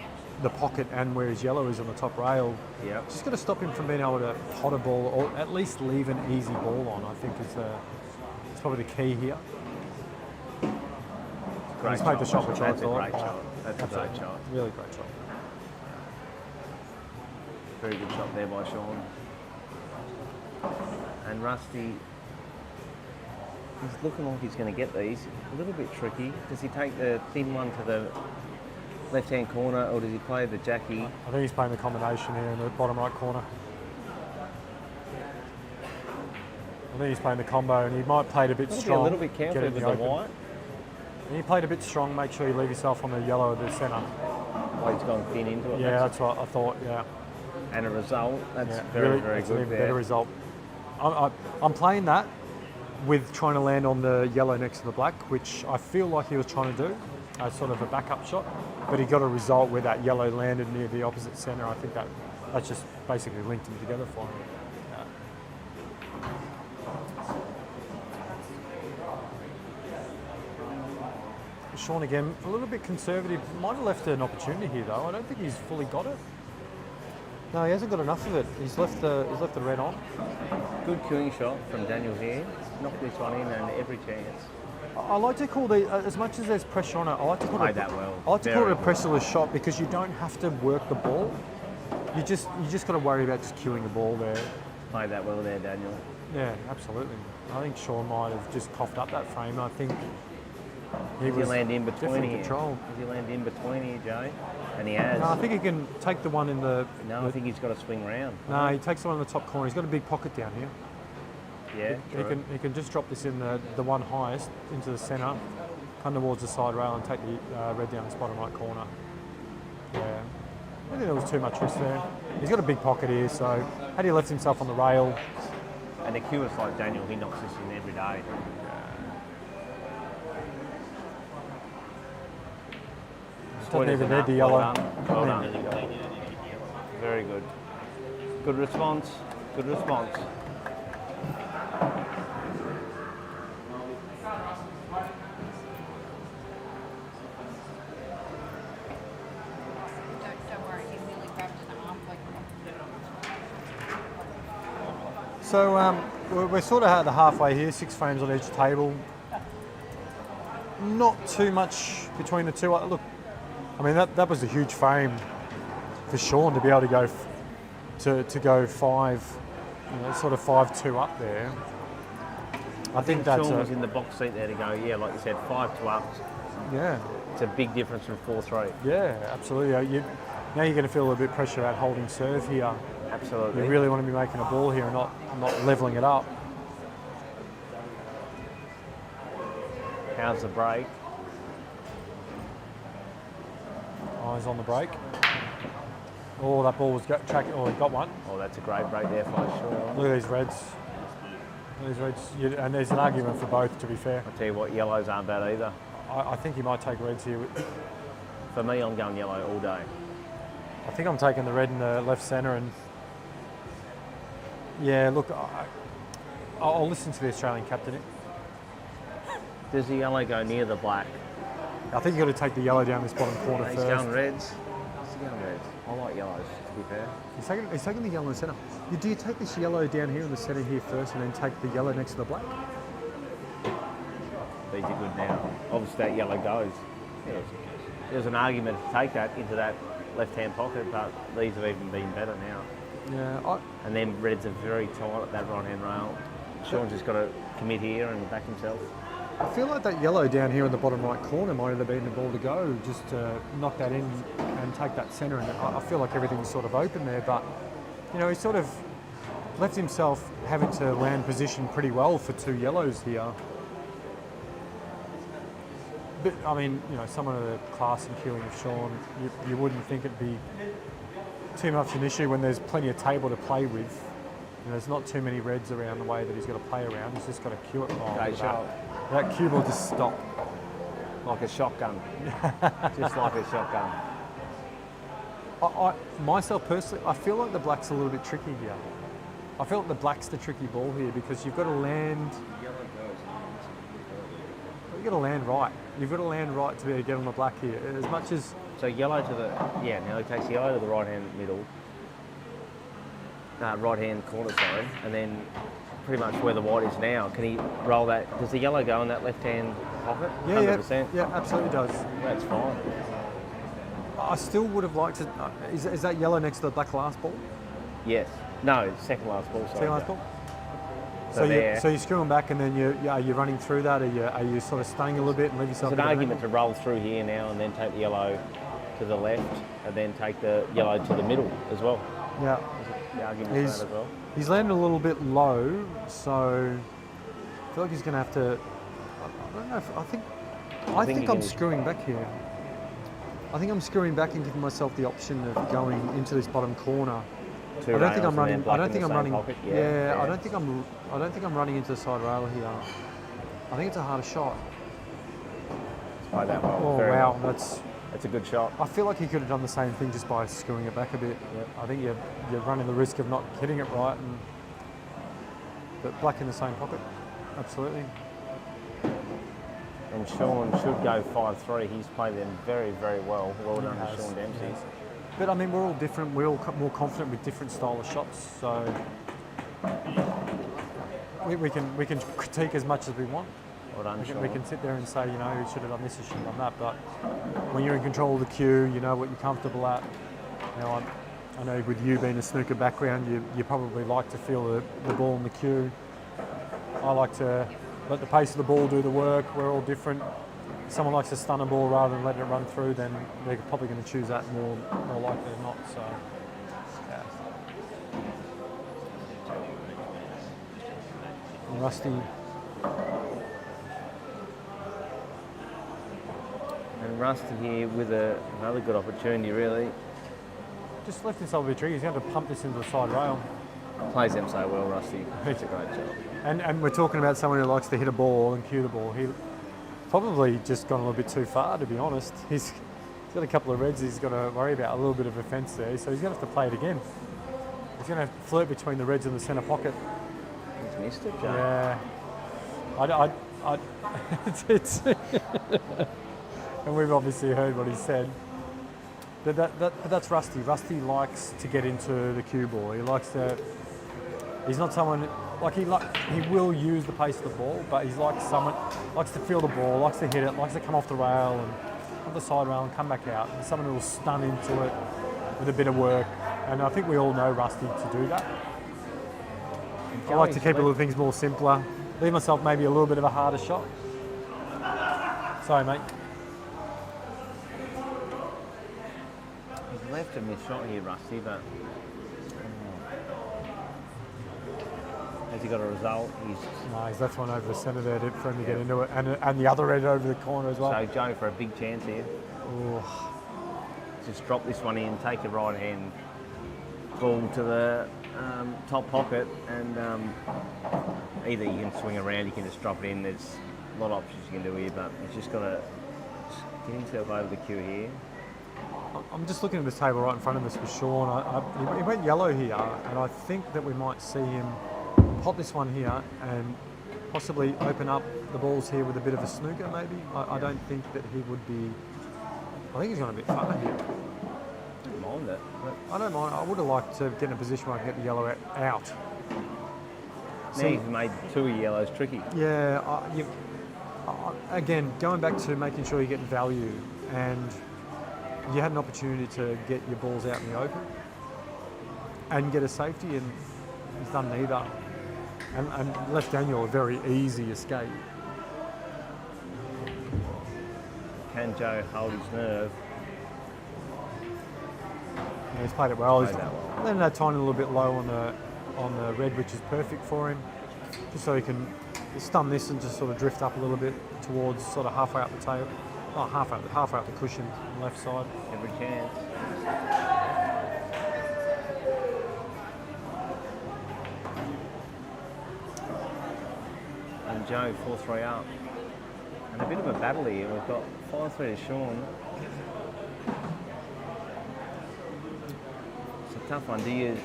pocket and where his yellow is on the top rail. Yeah. Just got to stop him from being able to pot a ball or at least leave an easy ball on, I think is probably the key here. Great He's made the shot, which I That's a thought. great shot. That's a great shot. Really great shot. Very good shot there by Sean. And Rusty, he's looking like he's going to get these. A little bit tricky. Does he take the thin one to the left-hand corner, or does he play the Jackie? I think he's playing the combination here in the bottom right corner. I think he's playing the combo, and he might play it a bit strong. Be a little bit careful with the white. And he played a bit strong. Make sure you leave yourself on the yellow at the centre. Oh, he's gone thin into it. Yeah, that's what I thought. Yeah. And a result. That's really, very that's good. An even better result. I'm playing that with trying to land on the yellow next to the black, which I feel like he was trying to do, as sort of a backup shot. But he got a result where that yellow landed near the opposite centre. I think that's just basically linked them together for him. Sean again, a little bit conservative. Might have left an opportunity here though. I don't think he's fully got it. No, he hasn't got enough of it. He's left the red on. Good queuing shot from Daniel here. Knocked this one in and every chance. I like to call as much as there's pressure on it, I like to call Played it that well. I like to call it a Very pressureless shot because you don't have to work the ball. You just got to worry about just cueing the ball there. Played that well there, Daniel. Yeah, absolutely. I think Sean might have just coughed up that frame. I think he Does he was land in between definitely here? control. Does he land in between here, Jay? And he has. No, I think he can take the one in the. I think he's got to swing round. No, he takes the one in the top corner. He's got a big pocket down here. Yeah, He can just drop this in the one highest into the centre, come towards the side rail and take the red down the bottom right corner. Yeah, I think there was too much risk there. He's got a big pocket here, so had he left himself on the rail, And the queuers like Daniel, he knocks this in every day. doesn't even need the yellow. Well done. Very good. Good response. Good response. Don't worry, he nearly grabbed an arm like So we're sort of at the halfway here, 6 frames on each table. Not too much between the two. Look, I mean that was a huge frame for Sean to be able to go to go 5, sort of 5-2 up there. I think that's Sean was in the box seat there to go, yeah, like you said, 5-2 up. yeah, It's a big difference from 4-3. yeah, absolutely. Now you're going to feel a little bit of pressure at holding serve here. Absolutely. You really want to be making a ball here and not levelling it up. How's the break? Eyes on the break. Oh, that ball was tracking. Oh, he got one. Oh, that's a great break there for sure. Look at these reds. These reds, and there's an argument for both. To be fair, I'll tell you what, yellows aren't bad either. I think he might take reds here. For me, I'm going yellow all day. I think I'm taking the red in the left centre, and yeah, look, I'll listen to the Australian captain. Does the yellow go near the black? I think you've got to take the yellow down this bottom corner He's first. going reds. He's going reds. I like yellows, to be fair. He's taking the yellow in the centre. Do you take this yellow down here in the centre here first, and then take the yellow next to the black? These are good now. Obviously, that yellow goes. Yeah. There's an argument to take that into that left-hand pocket, but these have even been better now. Yeah, And then reds are very tight at that right-hand rail. Sean's just got to commit here and back himself. I feel like that yellow down here in the bottom right corner might have been the ball to go, just to knock that in and take that centre. And I feel like everything's sort of open there, but he sort of left himself having to land position pretty well for 2 yellows here. But I mean, someone of the class and queuing of Sean, you wouldn't think it'd be too much an issue when there's plenty of table to play with. There's not too many reds around the way that he's got to play around. He's just got to cue it. Great shot. That cue will just stop. Like a shotgun. Just like a shotgun. Myself personally, I feel like the black's a little bit tricky here. I feel like the black's the tricky ball here because you've got to land. You've got to land right. You've got to land right to be able to get on the black here. As much as So yellow to the, now he takes yellow to the right-hand middle. Right-hand corner, sorry. And then pretty much where the white is now. Can he roll that? Does the yellow go in that left-hand pocket? yeah, 100%. yeah, absolutely does. That's fine. I still would have liked to. Is that yellow next to the black last ball? Yes. No, second last ball, sorry. Second last ball. So there. So you're screwing back, and then you're running through that. Are you sort of stunning a little bit and leave yourself? There's an a bit of argument to roll through here now and then take the yellow to the left and then take the yellow to the middle as well. angle. Yeah. The argument for that as well. He's landed a little bit low, so I feel like he's going to have to. I don't know. I think I'm screwing back here. I think I'm screwing back and giving myself the option of going into this bottom corner. Two I don't think rails I'm and running. then black I don't in think the I'm same running. pocket. Yeah, I don't think I'm running into the side rail here. I think it's a harder shot. It's played that well. Oh Very wow, well. that's a good shot. I feel like he could have done the same thing just by screwing it back a bit. Yep. I think you're running the risk of not hitting it right, but black in the same pocket, absolutely. And Sean should go 5-3. He's played them very, very well. Well done He to has, Sean Dempsey. yes. But I mean, we're all different. We're all more confident with different style of shots. So we can critique as much as we want. Well done, We can sit there and say, you know, you should have done this, you should have done that. But when you're in control of the cue, you know what you're comfortable at. You know, I know with you being a snooker background, you probably like to feel the ball in the cue. I like to let the pace of the ball do the work. We're all different. If someone likes to stun a ball rather than letting it run through, then they're probably going to choose that more likely than not. So, yeah. Rusty. And Rusty here with another good opportunity, really. Just left himself a bit tricky. He's going to pump this into the side rail. Plays them so well, Rusty. It's a great job. And we're talking about someone who likes to hit a ball and cue the ball. He probably just gone a little bit too far, to be honest. He's got a couple of reds he's got to worry about, a little bit of offence there, so he's going to have to play it again. He's going to have to flirt between the reds and the centre pocket. He's missed it, Joe. Yeah. It's and we've obviously heard what he said. But that's Rusty. Rusty likes to get into the cue ball. He likes to. He's not someone he will use the pace of the ball, but he's like someone likes to feel the ball, likes to hit it, likes to come off the rail and off the side rail and come back out. And someone who will stun into it with a bit of work. And I think we all know Rusty to do that. I like to keep a little things more simpler. Leave myself maybe a little bit of a harder shot. Sorry, mate. He's left a missed shot here, Rusty, but has he got a result? He's left one over the centre there for him to get into it, and the other red over the corner as well. So Joe for a big chance here. Ooh. Just drop this one in, take your right hand ball to the top pocket, and either you can swing around, you can just drop it in. There's a lot of options you can do here, but he's just got to get himself over the cue here. I'm just looking at the table right in front of us with Sean. He went yellow here, and I think that we might see him pot this one here and possibly open up the balls here with a bit of a snooker, maybe. I don't think that he would be. I think he's gone a bit far here. I don't mind it. I don't mind. I would have liked to get in a position where I can get the yellow out. Now you've made two yellows tricky. Yeah. Again, going back to making sure you get value, and you had an opportunity to get your balls out in the open and get a safety, and he's done neither. And left Daniel a very easy escape. Can Joe hold his nerve? Yeah, he's played it well. He's letting that tiny little bit low on the red, which is perfect for him, just so he can stun this and just sort of drift up a little bit towards sort of halfway up the table. Oh, halfway up the cushion on the left side. Every chance. And Joe 4-3 up. And a bit of a battle here. We've got 5-3 to Sean. It's a tough one. Do you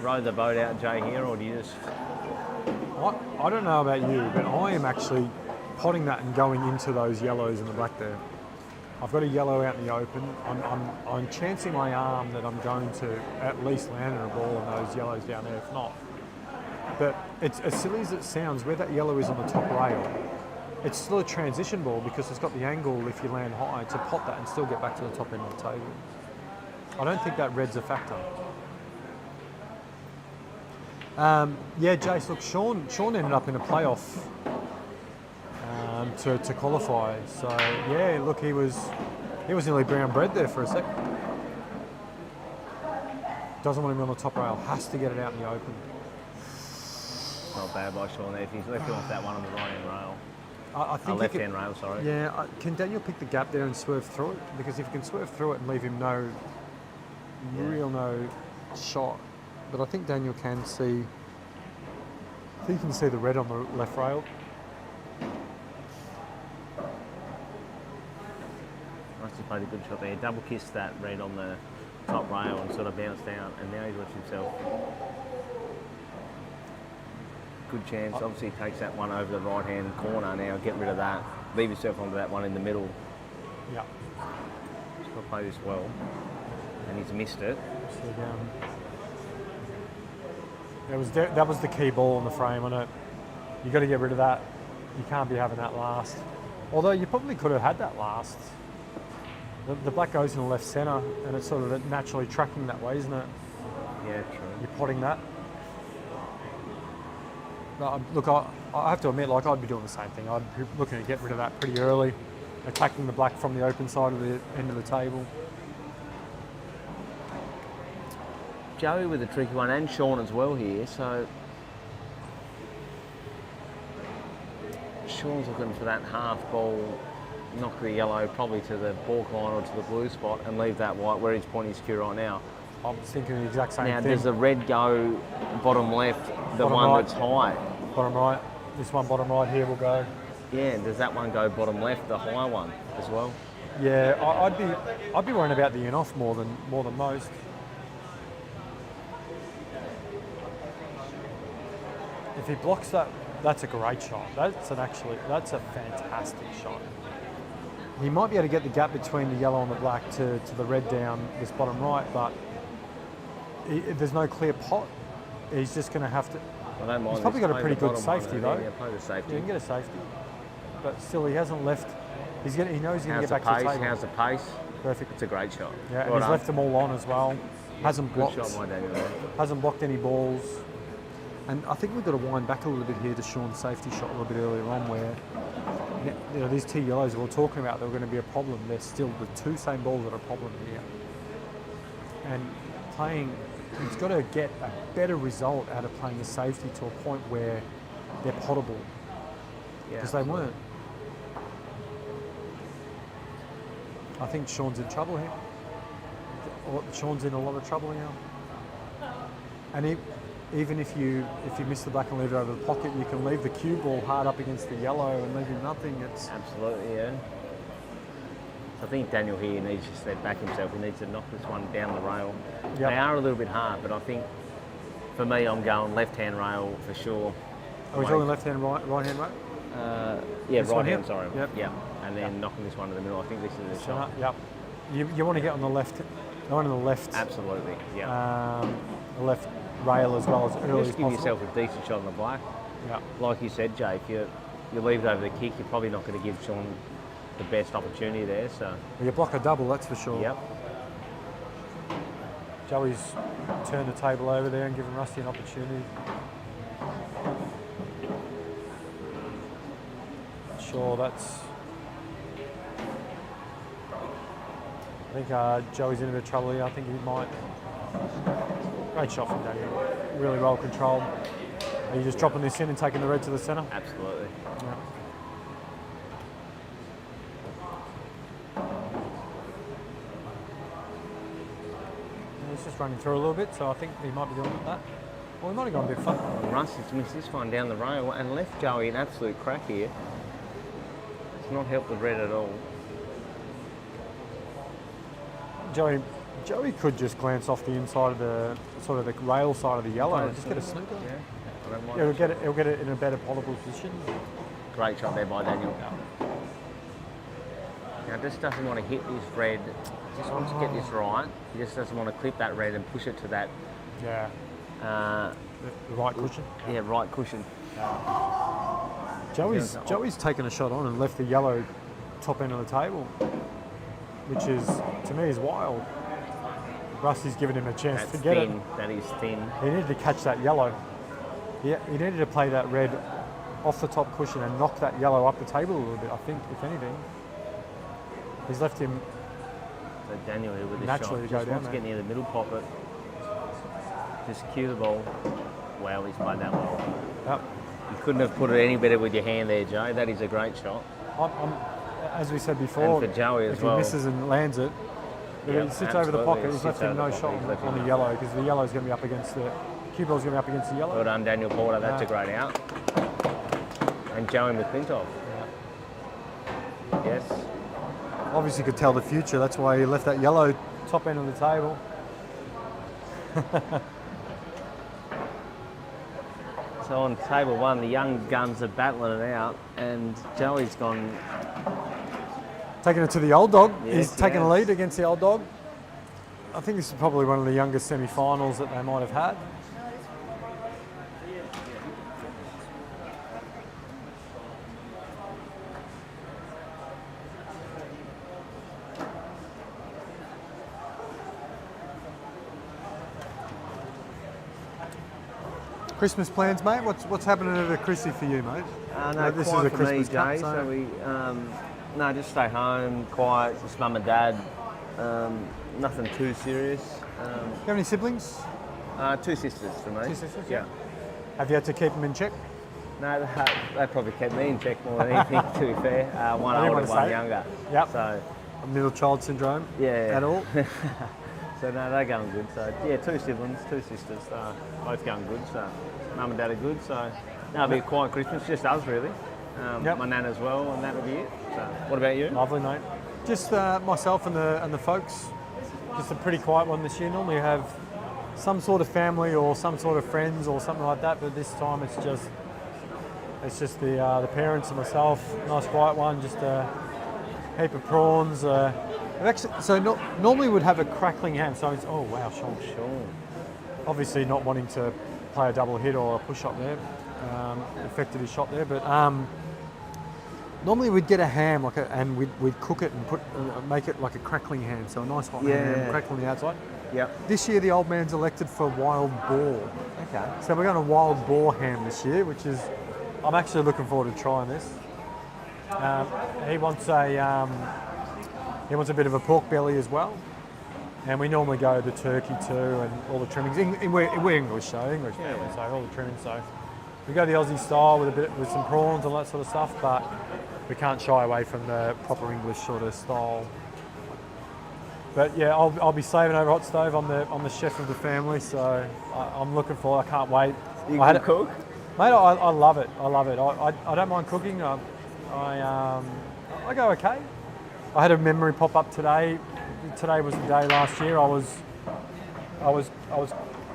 row the boat out, Jay, here, or do you just... I don't know about you, but I am actually potting that and going into those yellows and the black there. I've got a yellow out in the open. I'm chancing my arm that I'm going to at least land a ball on those yellows down there, if not. But it's as silly as it sounds, where that yellow is on the top rail, it's still a transition ball because it's got the angle, if you land high, to pot that and still get back to the top end of the table. I don't think that red's a factor. Yeah, Jace, look, Sean ended up in a playoff to qualify. So yeah, look, he was nearly brown bread there for a sec. Doesn't want him on the top rail, has to get it out in the open. Not bad by Sean there. If he's left off that one on the right-hand rail. I think left-hand rail, sorry. Yeah, can Daniel pick the gap there and swerve through it? Because if he can swerve through it and leave him no shot, but I think Daniel can see. He can see the red on the left rail. Rusty played a good shot there. Double kissed that red on the top rail and sort of bounced out, and now he's watched himself. Good chance. Obviously, he takes that one over the right-hand corner now. Get rid of that. Leave yourself onto that one in the middle. Yeah. Just got to play this well. and he's missed it. That was the key ball in the frame on it. You got to get rid of that. You can't be having that last. Although you probably could have had that last. The black goes in the left centre, and it's sort of naturally tracking that way, isn't it? Yeah, true. You're potting that. But, look, I have to admit, like, I'd be doing the same thing. I'd be looking to get rid of that pretty early, attacking the black from the open side of the end of the table. Joey with a tricky one, and Sean as well here, so Sean's looking for that half ball, knock the yellow probably to the balk line or to the blue spot and leave that white where he's pointing his cue right now. I'm thinking the exact same Now, thing. does the red go bottom left, the Bottom one right. that's high? Bottom right. This one bottom right here will go. Yeah, does that one go bottom left, the high one as well? Yeah, I'd be worrying about the in off more than most. If he blocks that, that's a great shot. That's a fantastic shot. He might be able to get the gap between the yellow and the black to the red down this bottom right, but there's no clear pot. He's just going to have to. I don't mind. He's probably this. got a pretty Play the good bottom safety one, though. Yeah, play the safety. Yeah, he can get a safety, but still he hasn't left. He knows he's going to How's get the back to the pace? table. How's the pace? Perfect. It's a great shot. Yeah, and Well he's done. left them all on as well. Hasn't Good blocked. shot, my Daniel. There. Hasn't blocked any balls. And I think we've got to wind back a little bit here to Sean's safety shot a little bit earlier on, where these two yellows we're talking about, they're going to be a problem. They're still the two same balls that are a problem here. And he's got to get a better result out of playing the safety to a point where they're potable, Yeah, because they weren't. I think Sean's in trouble here. Sean's in a lot of trouble now. And even if you miss the black and leave it over the pocket, you can leave the cue ball hard up against the yellow and leave him nothing. It's Absolutely, yeah. So I think Daniel here needs to step back himself. He needs to knock this one down the rail. Yep. They are a little bit hard, but I think for me, I'm going left-hand rail for sure. Are we talking left hand, right hand, right? Yeah, This one right here? hand, sorry. Yep. Yeah, and then knocking this one to the middle. I think this is a shot. Yep. You want to get on the left, the one on the left, Absolutely, yeah. the left rail as well as early as Just give possible. yourself a decent shot on the black. Yeah. Like you said, Jay, if you leave it over the kick, you're probably not going to give Sean the best opportunity there. So, Well, you block a double, that's for sure. yep. Joey's turned the table over there and given Rusty an opportunity. Sure, that's. I think Joey's in a bit of trouble here. I think he might. Great shot from Daniel. Really well controlled. Are you just dropping this in and taking the red to the centre? Absolutely. Yeah. He's just running through a little bit, so I think he might be doing that. Well, he might have gone a bit far. Rusty's missed this one down the rail and left Joey an absolute crack here. It's not helped the red at all. Joey could just glance off the inside of the sort of the rail side of the yellow and just get a snooker. Yeah, I don't mind. He'll get it in a better potable position. Great shot there by Daniel. Now, just doesn't want to hit this red. Just wants to get this right. He just doesn't want to clip that red and push it to that Yeah, uh, the right cushion. right cushion. Joey's taken a shot on and left the yellow top end of the table, which is, to me, is wild. Rusty's given him a chance That's to get thin. it. That is thin. He needed to catch that yellow. Yeah, he needed to play that red off the top cushion and knock that yellow up the table a little bit, I think, if anything. He's left him. So Daniel here with this Naturally shot. to go Just down wants to there. get near the middle pocket. Just cue the ball. Wow, he's played that well. Yep. You couldn't have put it any better with your hand there, Joe. That is a great shot. As we said before, And for Joey as if well. he misses and lands it, if Yep, he sits over the absolutely. pocket, he's Sits left him over no the shot pocket, he's left on him the yellow, because the yellow's going to be up against the cue ball's going to be up against the yellow. Well done, Daniel Porter. That's a great out. And Joey McClintock. Yes. Obviously could tell the future, that's why he left that yellow top end of the table. So on table one, the young guns are battling it out, and Joey's gone. Taking it to the old dog. Yes, He's taking a yes. lead against the old dog. I think this is probably one of the youngest semi-finals that they might have had. Christmas plans, mate? What's happening at a Chrissy for you, mate? No, This quiet is a for me, Christmas Jay. cup, So we, no, just stay home, quiet, just mum and dad. Nothing too serious. Do you have any siblings? 2 sisters for me. 2 sisters, Yeah. Have you had to keep them in check? No, they probably kept me in check more than anything, to be fair. One I didn't older, want to one say it. younger. Yep. So, Middle child syndrome? yeah. At all? So, no, they're going good. So, yeah, 2 siblings, 2 sisters, both going good. So, mum and dad are good. So, now it'll be a quiet Christmas, just us really. Yep. My nan as well, and that'll be it. So, what about you? Lovely, mate. Just myself and the folks. Just a pretty quiet one this year. Normally you have some sort of family or some sort of friends or something like that, but this time it's just the parents and myself. Nice quiet one. Just a heap of prawns. Normally we'd have a crackling ham. So it's, oh wow, Sean. Sure. Obviously not wanting to play a double hit or a push up there. Affected his shot there, but normally we'd get a ham and we'd cook it and make it like a crackling ham, so a nice hot ham, crackling the outside. Yep. This year the old man's elected for wild boar, Okay. so we're going to wild boar ham this year, which is I'm actually looking forward to trying this. He wants a bit of a pork belly as well. And we normally go the turkey too, and all the trimmings. We're English, so English Yeah. family, so all the trimmings. So we go the Aussie style with some prawns and all that sort of stuff, but we can't shy away from the proper English sort of style. But yeah, I'll be slaving over hot stove. I'm the chef of the family, so I'm looking forward. I can't wait. You I had can cook? Mate, I love it. I love it. I don't mind cooking. I go okay. I had a memory pop up today. Today was the day last year. I was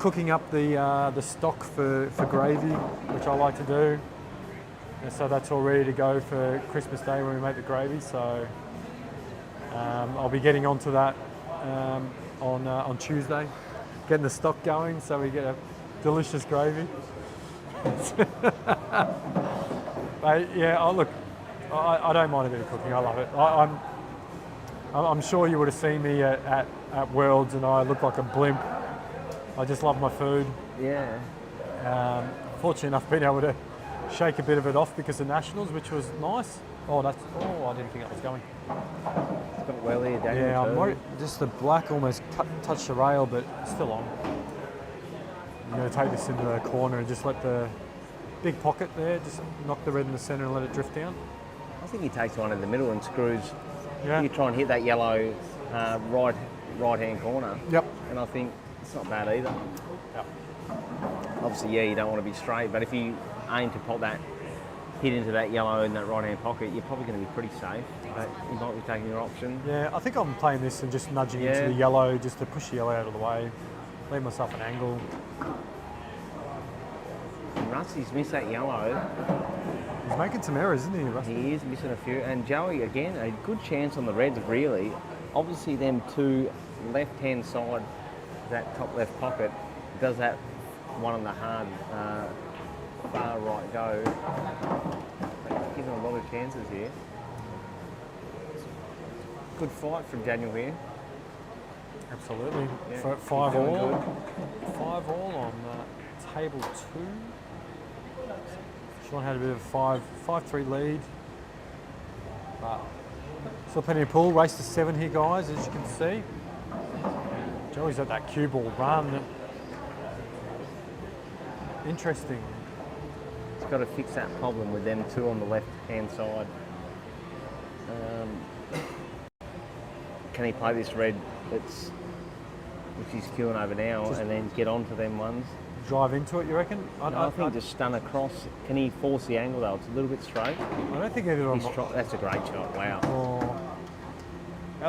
cooking up the stock for gravy, which I like to do. And so that's all ready to go for Christmas Day when we make the gravy. So I'll be getting onto that on Tuesday, getting the stock going so we get a delicious gravy. But yeah, look, I don't mind a bit of cooking. I love it. I'm sure you would have seen me at Worlds, and I look like a blimp. I just love my food. Yeah. Fortunate enough being able to shake a bit of it off because of Nationals, which was nice. I didn't think that was going. It's got well here, Daniel. Yeah, I'm too. worried. Just the black almost touched the rail, but still on. I'm going to take this into the corner and just let the big pocket there, just knock the red in the centre and let it drift down. I think he takes one in the middle and screws. Yeah. You try and hit that yellow right-hand corner. Yep. And I think it's not bad either. Yep. Obviously, yeah, you don't want to be straight, but if you aim to pop that hit into that yellow in that right-hand pocket, you're probably going to be pretty safe. But you might be taking your option. Yeah, I think I'm playing this and just nudging into Yeah. the yellow, just to push the yellow out of the way, leave myself an angle. And Rusty's missed that yellow. He's making some errors, isn't he, Rusty? He is missing a few. And Joey, again, a good chance on the reds, really. Obviously, them two left-hand side, that top left pocket, does that one on the hard far right go. But given a lot of chances here. Good fight from Daniel here. Absolutely. Yeah, For keep 5 doing all. good. 5 all on table 2. Sean had a bit of a 5-3 lead. But still plenty of pull. Race to 7 here, guys, as you can see. Joey's at that cue ball run. Interesting. He's got to fix that problem with them two on the left-hand side. Can he play this red which he's queuing over now, and then get onto them ones? Drive into it, you reckon? I think just stun across. Can he force the angle though? It's a little bit straight. I don't think either of them. That's a great shot. Wow.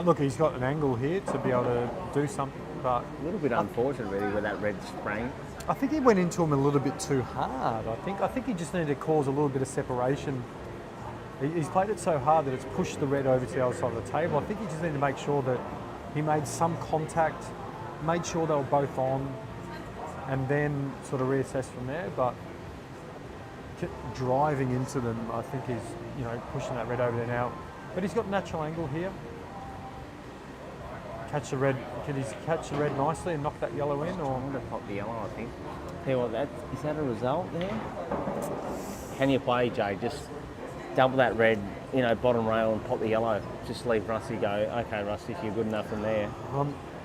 Look, he's got an angle here to be able to do something, but A little bit unfortunate really where that red sprang. I think he went into him a little bit too hard. I think he just needed to cause a little bit of separation. He's played it so hard that it's pushed the red over to the other side of the table. I think he just needed to make sure that he made some contact made sure they were both on, and then sort of reassess from there. But driving into them, I think is, you know, pushing that red over there now. But he's got natural angle here. Catch the red. Can he catch the red nicely and knock that yellow in, or? I'm going to pop the yellow, I think. Tell you what, is that a result there? Can you play, Jay? Just double that red, you know, bottom rail and pop the yellow. Just leave Rusty go, okay, Rusty, if you're good enough from there.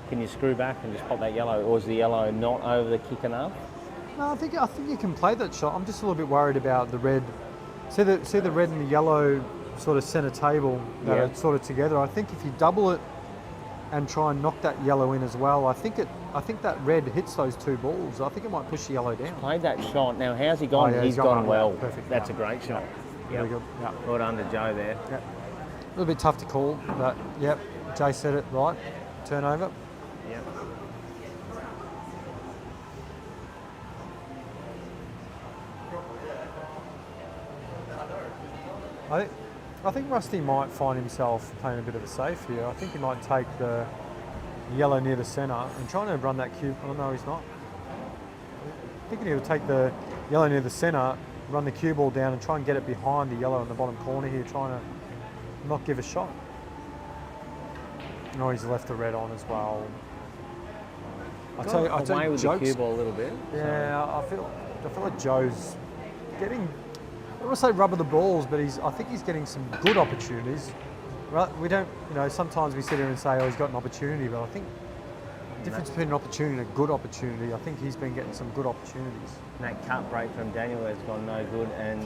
Can you screw back and just pop that yellow, or is the yellow not over the kick enough? No, I think you can play that shot. I'm just a little bit worried about the red. See the red and the yellow sort of centre table that are sort of together. I think if you double it and try and knock that yellow in as well, I think that red hits those two balls. I think it might push the yellow down. Played that shot. Now, how's he gone? Oh, yeah, he's gone well. Perfect. That's a great shot. Very good. Yeah. Well done to Joe there. Yeah. A little bit tough to call, but yep, Jay said it right. Turnover. Yep. I think Rusty might find himself playing a bit of a safe here. I think he might take the yellow near the centre and trying to run that cue. Oh no, he's not. I think he'll take the yellow near the centre, run the cue ball down and try and get it behind the yellow in the bottom corner here, trying to not give a shot. No, he's left the red on as well. I tell Away you, with the cue ball a little bit. Yeah, I feel like Joe's getting, I don't want to say rubber the balls, but I think he's getting some good opportunities. Right? We don't, you know, sometimes we sit here and say, oh, he's got an opportunity, but I think the difference between an opportunity and a good opportunity, I think he's been getting some good opportunities. And that cut break from Daniel has gone no good, and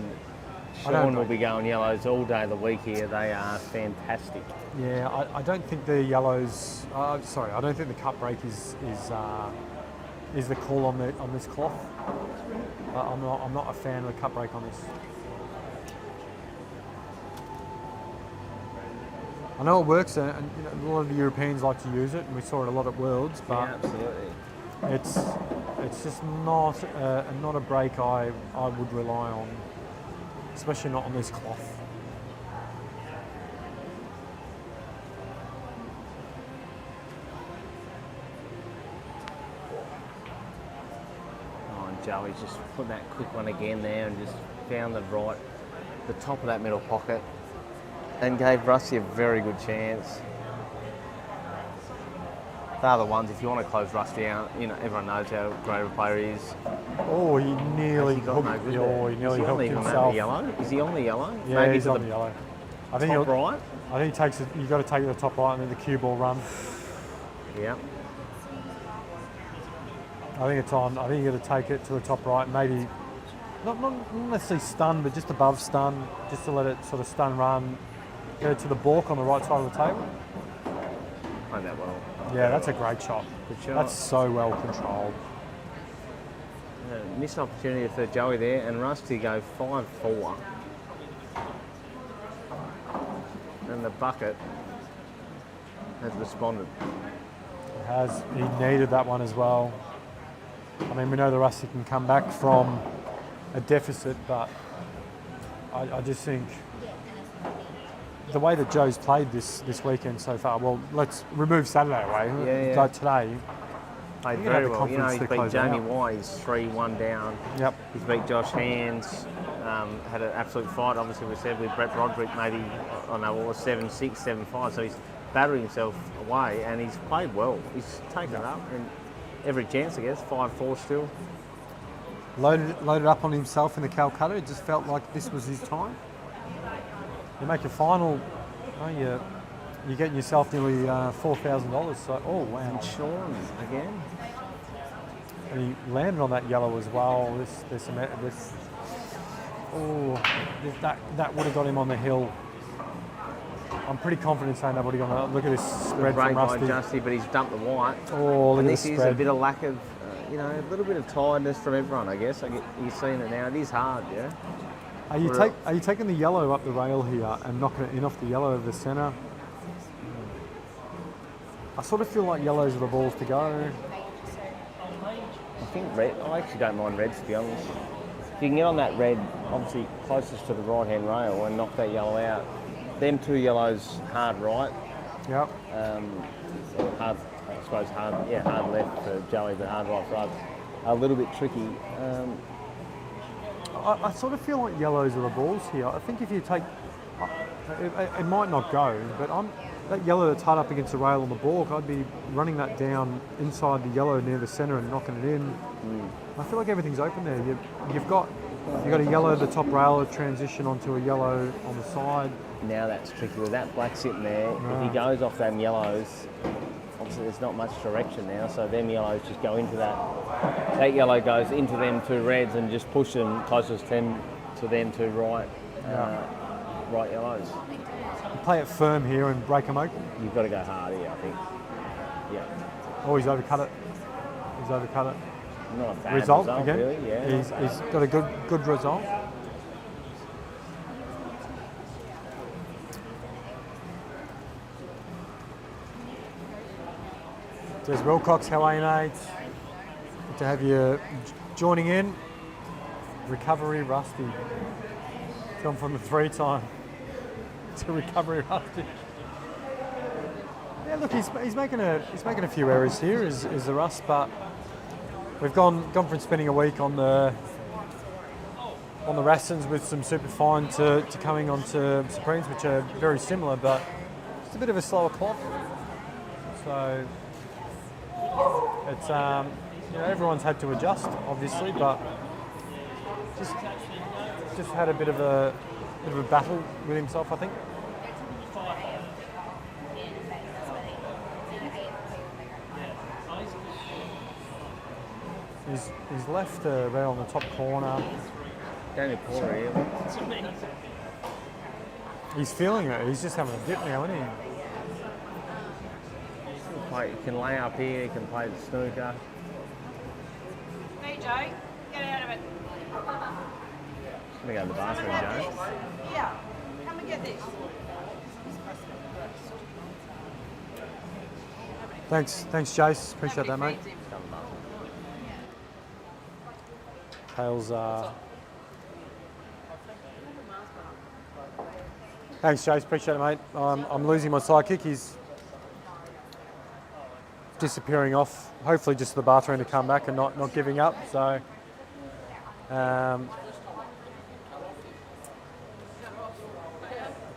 I don't Sean will know. be going yellows all day of the week here. They are fantastic. Yeah, I don't think the yellows. I don't think the cut break is the call on this cloth. I'm not a fan of the cut break on this. I know it works, and you know, a lot of the Europeans like to use it, and we saw it a lot at Worlds. But Yeah, absolutely. it's just not a break I would rely on, especially not on this cloth. Oh, and Joey's just put that quick one again there and just found the top of that middle pocket and gave Rusty a very good chance. They're the ones, if you want to close Rusty out, you know, everyone knows how great a player he is. Oh, he nearly Has he got no hooked. good He there? nearly Is he hooked on the himself. yellow? Is he on the yellow? Yeah, Maybe he's to on the yellow. I think top right? I think he takes it. You got to take it to the top right and then the cue ball run. Yeah. I think it's on. I think you got to take it to the top right. Maybe not necessarily stun, but just above stun, just to let it sort of stun run. Get it to the balk on the right side of the table. Played that well. Yeah, that's a great shot. Good shot. That's so well controlled. Missed opportunity for Joey there, and Rusty go 5-4. And the bucket has responded. He needed that one as well. I mean, we know the Rusty can come back from a deficit, but I just think the way that Joe's played this weekend so far, well, let's remove Saturday away. Yeah. Go today. Played You can have very the well. You know, confidence he's to beat close it Jamie out. White, he's 3-1 down. Yep. He's beat Josh Hands, had an absolute fight, obviously we said, with Brett Roderick, maybe, I don't know, what was 7-6, 7-5, so he's battered himself away, and he's played well. He's taken it up, and every chance, I guess, 5-4 still. Loaded up on himself in the Calcutta. It just felt like this was his time. You make a final, you're getting yourself nearly $4,000. So, oh wow! And Sean again. And he landed on that yellow as well. That would have got him on the hill. I'm pretty confident saying that would have gone. Look at this spread Great from by Rusty. Justy, but he's dumped the white. Oh, look And at this the is a spread. bit of lack of, a little bit of tiredness from everyone, I guess. You're seeing it now. It is hard, yeah. Are you taking the yellow up the rail here and knocking it in off the yellow of the centre? I sort of feel like yellows are the balls to go. I think red. I actually don't mind reds, to be honest. If you can get on that red, obviously closest to the right-hand rail, and knock that yellow out, them two yellows hard right, Yep. or hard suppose hard left for Joey, but hard right for us. A little bit tricky. I sort of feel like yellows are the balls here. I think if you take, it might not go, but that yellow that's hard up against the rail on the balk, I'd be running that down inside the yellow near the centre and knocking it in. I feel like everything's open there. You've got a yellow at the top rail, a transition onto a yellow on the side. Now that's tricky with that black sitting there. If he goes off them yellows, obviously there's not much direction now, so them yellows just go into that. That yellow goes into them two reds and just push them closest to them two right yellows. Play it firm here and break them open. You've got to go hard here, I think. Yeah. Oh, he's overcut it. Not a bad Result again. really. Yeah. He's got a good result. Des Wilcox, how are you, mate? Good to have you joining in. Recovery Rusty. Gone from the 3-time to Recovery Rusty. Yeah, look, he's making a few errors here. Is the Russ, but we've gone from spending a week on the Rassins with some superfine to coming on to Supremes, which are very similar, but it's a bit of a slower clock. So it's everyone's had to adjust, obviously, but just had a bit of a battle with himself, I think. He's left rail on the top corner. Daniel Porter here. He's feeling it. He's just having a dip now, isn't he? He can lay up here, he can play the snooker. Hey, Joe, get out of it. I'm going to go to the bathroom, Joe. Yeah, come and get this. Thanks, Jace. Appreciate that, mate. Tails. Thanks, Jace. Appreciate it, mate. I'm losing my sidekick. He's disappearing off. Hopefully, just to the bathroom to come back and not giving up. So,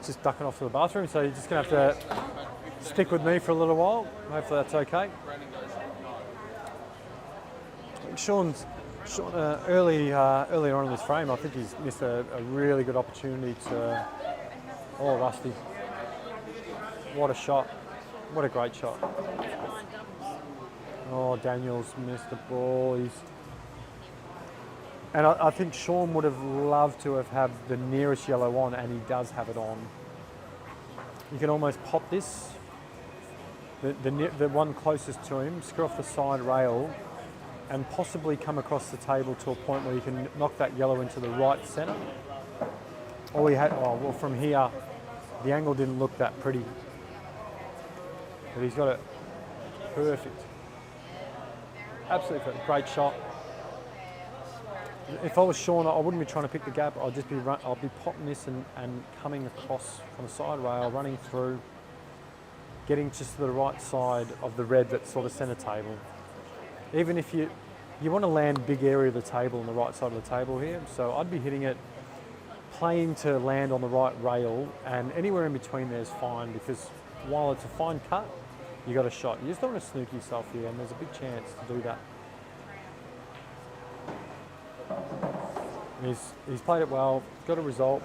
just ducking off to the bathroom. So you're just gonna have to stick with me for a little while. Hopefully, that's okay. Sean, earlier on in this frame, I think he's missed a really good opportunity to. Oh, Rusty! What a shot! What a great shot! Oh, Daniel's missed the ball. And I think Sean would have loved to have had the nearest yellow on, and he does have it on. You can almost pop this, the one closest to him, screw off the side rail, and possibly come across the table to a point where you can knock that yellow into the right centre. All he had, well, from here, the angle didn't look that pretty, but he's got it perfect. Absolutely great shot. If I was Sean, I wouldn't be trying to pick the gap. I'd be popping this and coming across from the side rail, running through, getting just to the right side of the red that's sort of centre table. Even if you want to land big area of the table on the right side of the table here, so I'd be hitting it plain to land on the right rail, and anywhere in between there is fine, because while it's a fine cut, you got a shot. You just don't want to snook yourself here, and there's a big chance to do that. He's played it well, got a result.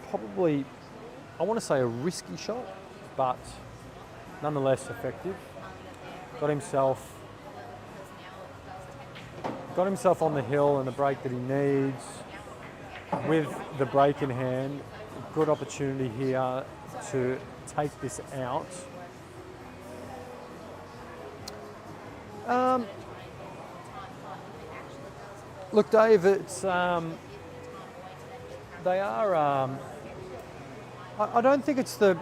Probably, I want to say a risky shot, but nonetheless effective. Got himself on the hill and the break that he needs. With the break in hand, good opportunity here to take this out. Look, Dave, it's they are. I don't think it's the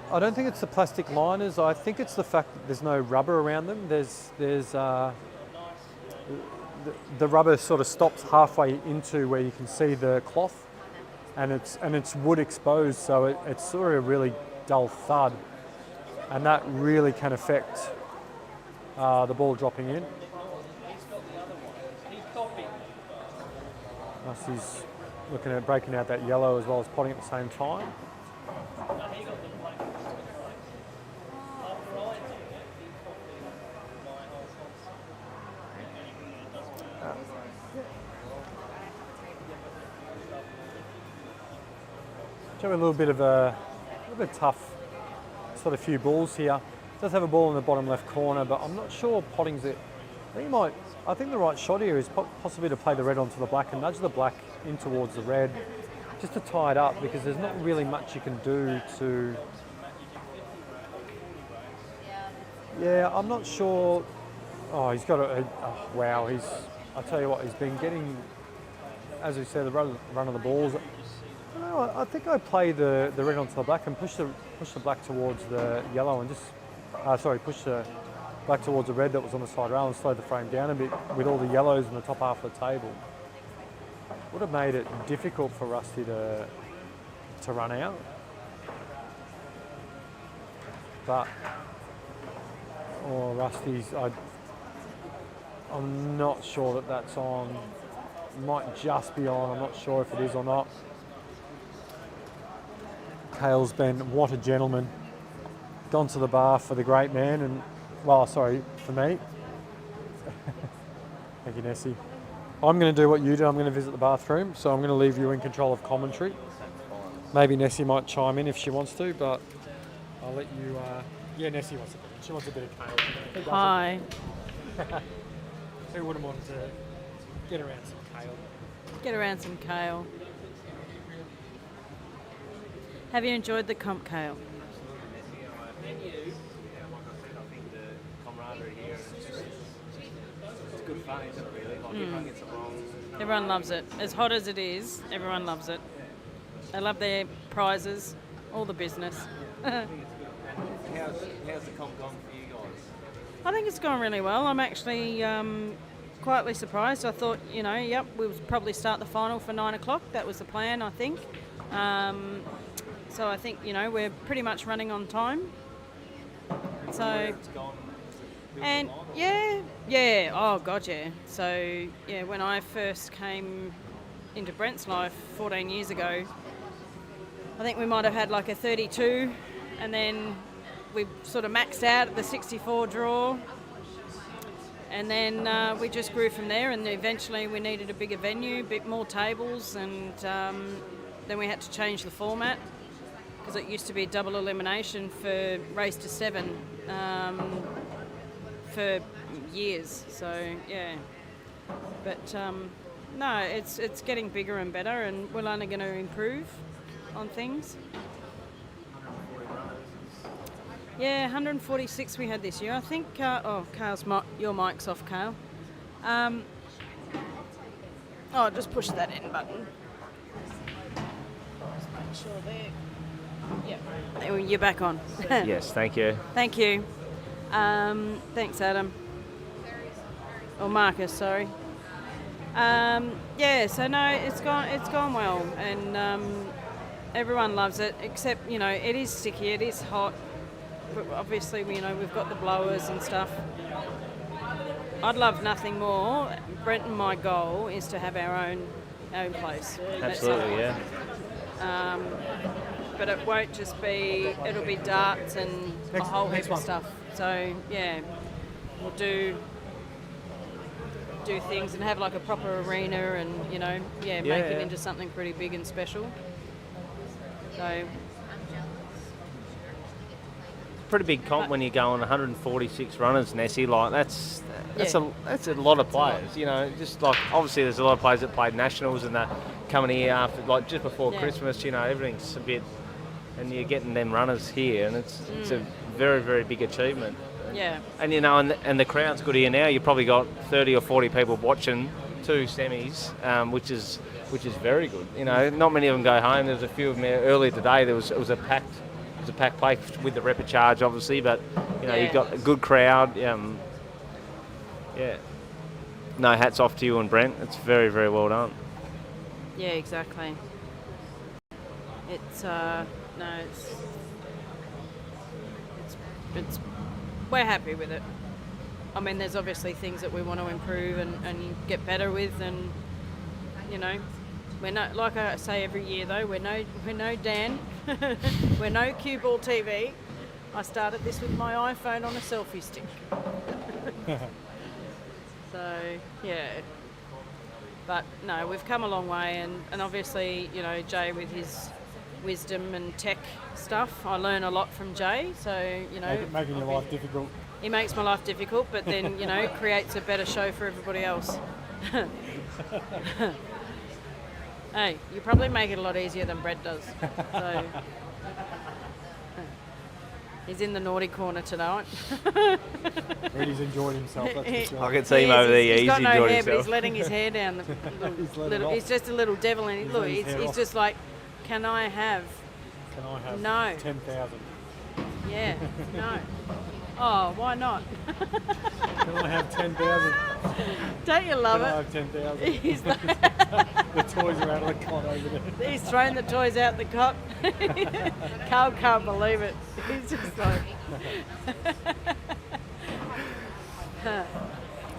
plastic liners. I think it's the fact that there's no rubber around them. There's the rubber sort of stops halfway into where you can see the cloth, and it's wood exposed, so it's sort of a really dull thud, and that really can affect the ball dropping in. Rusty's looking at breaking out that yellow as well as potting at the same time. Show a little bit tough, sort of few balls here. Does have a ball in the bottom left corner, but I'm not sure potting's it. I think the right shot here is possibly to play the red onto the black and nudge the black in towards the red, just to tie it up, because there's not really much you can do to. Yeah, I'm not sure. Oh, he's got wow. I tell you what, he's been getting, as we said, the run of the balls. No, I think I play the red onto the black and push the black towards the yellow and just push the black towards the red that was on the side rail and slow the frame down a bit with all the yellows in the top half of the table. Would have made it difficult for Rusty to run out, but Rusty's. I'm not sure that that's on. Might just be on. I'm not sure if it is or not. Cale's been, what a gentleman, gone to the bar for the great man and, well, sorry, for me. Thank you, Nessie. I'm going to do what you do. I'm going to visit the bathroom, so I'm going to leave you in control of commentary. Maybe Nessie might chime in if she wants to, but I'll let you, yeah, Nessie wants a bit. She wants a bit of kale. Hi. Who wouldn't want to get around some kale? Get around some kale. Have you enjoyed the comp kale? It's good fun, isn't it, really? Like, everyone gets along. Everyone loves it. As hot as it is, everyone loves it. They love their prizes, all the business. How's the comp gone for you guys? I think it's gone really well. I'm actually quietly surprised. I thought, we'll probably start the final for 9 o'clock. That was the plan, I think. So I think, we're pretty much running on time. So, and yeah, oh God, yeah. So, yeah, when I first came into Brent's life 14 years ago, I think we might have had like a 32, and then we sort of maxed out at the 64 draw, and then we just grew from there, and eventually we needed a bigger venue, a bit more tables, and then we had to change the format, because it used to be double elimination for race to 7 for years. So yeah, but no, it's getting bigger and better, and we're only going to improve on things. Yeah, 146 we had this year. I think. Kale's your mic's off, Kale. Just push that in button. Just make sure there. Yeah, you're back on. Yes, thank you. Thank you. Thanks, Adam. Or Marcus, sorry. So no, it's gone well, and everyone loves it. Except it is sticky, it is hot. But obviously, we've got the blowers and stuff. I'd love nothing more. Brent and my goal is to have our own place. Absolutely, yeah. But it won't just be, it'll be darts and a whole heap of stuff. So, yeah, we'll do things and have like a proper arena and, make it into something pretty big and special. So... Pretty big comp when you go on 146 runners, Nessie. Like that's a lot of players. Just like obviously there's a lot of players that played nationals and that coming here after like just before Christmas. Everything's a bit, and you're getting them runners here, and it's a very, very big achievement. Yeah. And and the crowd's good here now. You've probably got 30 or 40 people watching 2 semis, which is very good. Not many of them go home. There was a few of them earlier today. It was a packed place with the repechage, obviously, but you've got a good crowd. No, hats off to you and Brent. It's very, very well done. Yeah, exactly. It's we're happy with it. I mean, there's obviously things that we want to improve and get better with, and you know, we're no, like I say every year though, we're no Dan, we're no cue ball TV. I started this with my iPhone on a selfie stick. So yeah, but no, we've come a long way, and obviously, you know, Jay with his wisdom and tech stuff, I learn a lot from Jay. So you know, Making your life difficult. he makes my life difficult, but then, you know, creates a better show for everybody else. Hey, you probably make it a lot easier than Brett does. So he's in the naughty corner tonight. Reddy's enjoyed himself, that's for sure. I can see him over there. Yeah, he's got he's no enjoyed hair, but himself. he's letting his hair down. He's just a little devil, and look, let his hair he's off. just like, can I have? Can I have No. 10,000? Yeah, no. Oh, why not? Can I have 10,000? Don't you love Can I it? have 10,000? He's like, The toys are out of the cot over there. he's thrown the toys out the cot. Carl can't believe it. He's just like,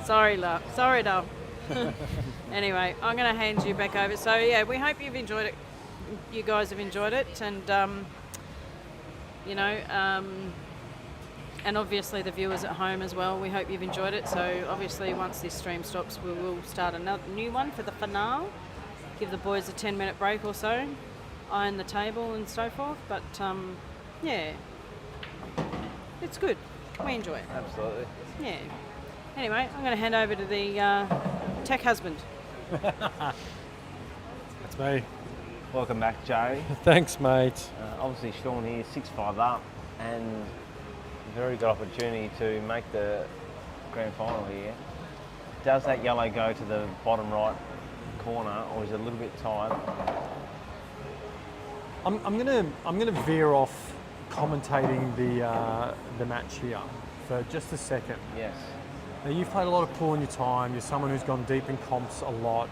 sorry, love. Sorry, love. Anyway, I'm going to hand you back over. So yeah, we hope you've enjoyed it. You guys have enjoyed it, and you know, and obviously the viewers at home as well. We hope you've enjoyed it. So obviously, once this stream stops, we will start another new one for the finale. Give the boys a 10-minute break or so, iron the table and so forth. But yeah, it's good. We enjoy it. Absolutely. Yeah. Anyway, I'm going to hand over to the tech husband. That's me. Welcome back, Joe. Thanks, mate. Obviously, Sean here, 6'5" up, and very good opportunity to make the grand final here. Does that yellow go to the bottom right corner, or is it a little bit tight? I'm gonna veer off commentating the match here for just a second. Yes. Now, you've played a lot of pool in your time. You're someone who's gone deep in comps a lot.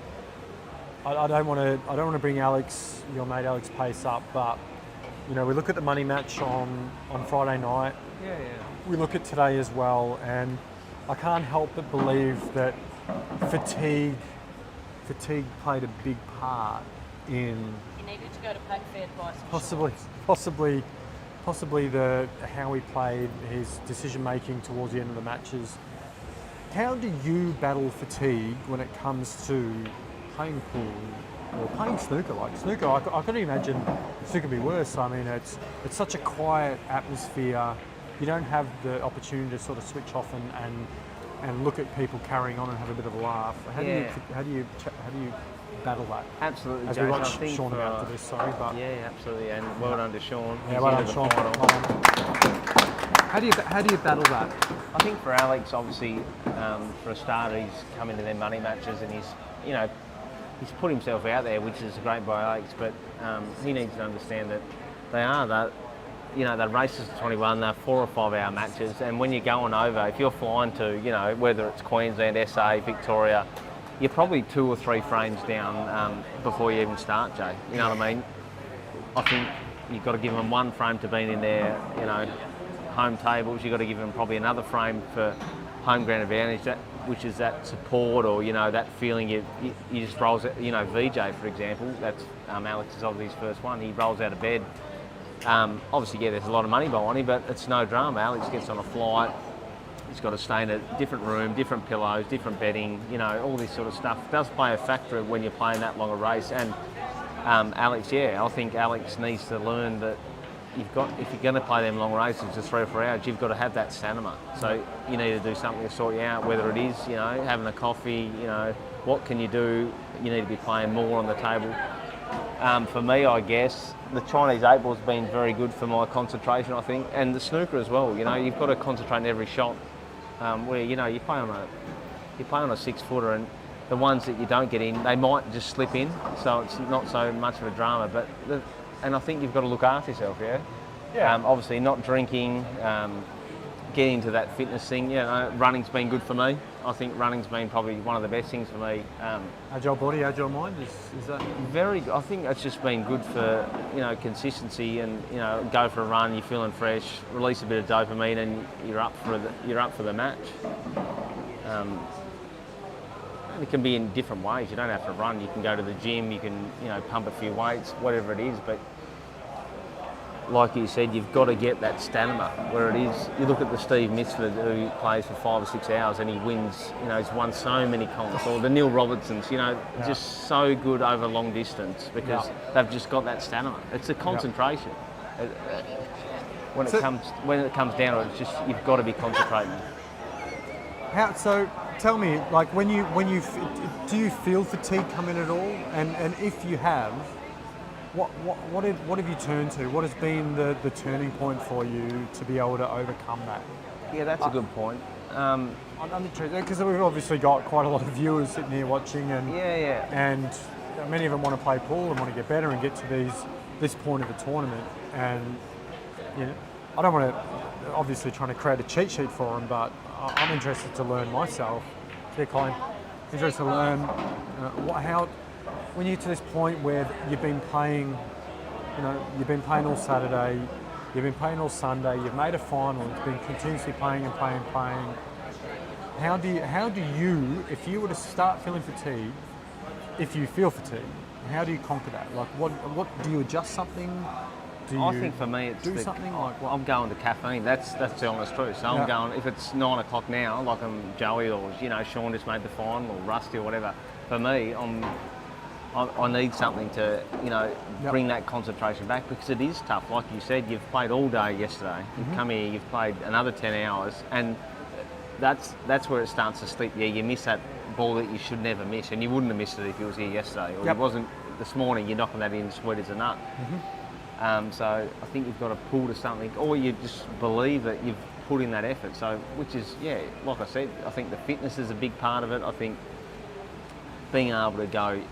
I don't want to bring Alex, your mate Alex Pace up, but you know, we look at the money match on Friday night. Yeah. We look at today as well, and I can't help but believe that fatigue played a big part in You needed to go to fair advice. possibly the how he played, his decision making towards the end of the matches. How do you battle fatigue when it comes to playing pool or playing snooker? Like snooker, I couldn't imagine snooker be worse. I mean, it's such a quiet atmosphere. You don't have the opportunity to sort of switch off and look at people carrying on and have a bit of a laugh. How do you battle that? Absolutely, As Jason. we watch I think Sean out for this, sorry, but yeah, absolutely, and well done to Sean. yeah, He's well into done, the Sean. final. Well done. How do you battle that? I think for Alex, obviously, for a starter, he's come into their money matches and he's put himself out there, which is great by Alex. But he needs to understand that they're races to 21, they're 4 or 5 hour matches, and when you're going over, if you're flying to, whether it's Queensland, SA, Victoria, you're probably 2 or 3 frames down before you even start, Jay. You know what I mean? I think you've got to give them 1 frame to being in their, home tables. You've got to give them probably another frame for home ground advantage, which is that support or, that feeling you just rolls it. VJ, for example, that's Alex's obviously his first one. He rolls out of bed. Obviously, yeah, there's a lot of money behind him, but it's no drama. Alex gets on a flight. He's got to stay in a different room, different pillows, different bedding, all this sort of stuff. It does play a factor when you're playing that long a race. And Alex, I think Alex needs to learn that if you're going to play them long races to 3 or 4 hours, you've got to have that stamina. So you need to do something to sort you out, whether it is, having a coffee, what can you do? You need to be playing more on the table. For me, I guess, the Chinese 8 ball's been very good for my concentration, I think, and the snooker as well. You've got to concentrate on every shot. Where you play on a 6-footer, and the ones that you don't get in, they might just slip in, so it's not so much of a drama. And I think you've got to look after yourself, yeah. Obviously, not drinking, getting into that fitness thing. Running's been good for me. I think running's been probably one of the best things for me. Agile body, agile mind, is that? Very. I think it's just been good for consistency and go for a run. You're feeling fresh, release a bit of dopamine, and you're up for the match. And it can be in different ways. You don't have to run. You can go to the gym. You can, pump a few weights, whatever it is. But like you said, you've got to get that stamina. Where it is, you look at the Steve Misford who plays for 5 or 6 hours and he wins. He's won so many comps. Or the Neil Robertsons. Just so good over long distance because they've just got that stamina. It's a concentration. When it comes down to it, it's just you've got to be concentrating. So tell me, like when you do you feel fatigue coming at all? And if you have, what have you turned to? What has been the turning point for you to be able to overcome that? Yeah, that's a good point. I'm interested because we've obviously got quite a lot of viewers sitting here watching, and and many of them want to play pool and want to get better and get to this point of the tournament. And I don't want to obviously trying to create a cheat sheet for them, but I'm interested to learn myself. Yeah, Colin, interested to learn how when you get to this point where you've been playing, you've been playing all Saturday, you've been playing all Sunday, you've made a final, you've been continuously playing and playing and playing. How do you, if you were to start feeling fatigue, if you feel fatigue, how do you conquer that? Like, what do you adjust something? I think for me, it's something like what? I'm going to caffeine. That's the honest truth. So I'm going. If it's 9 o'clock now, like I'm Joey or Sean just made the final or Rusty or whatever. For me, I need something to bring that concentration back because it is tough. Like you said, you've played all day yesterday. You've come here, you've played another 10 hours, and that's where it starts to slip. Yeah, you miss that ball that you should never miss, and you wouldn't have missed it if you was here yesterday, or it wasn't this morning. You're knocking that in sweet as a nut. So I think you've got to pull to something, or you just believe that you've put in that effort. So, which is, like I said, I think the fitness is a big part of it. I think being able to go,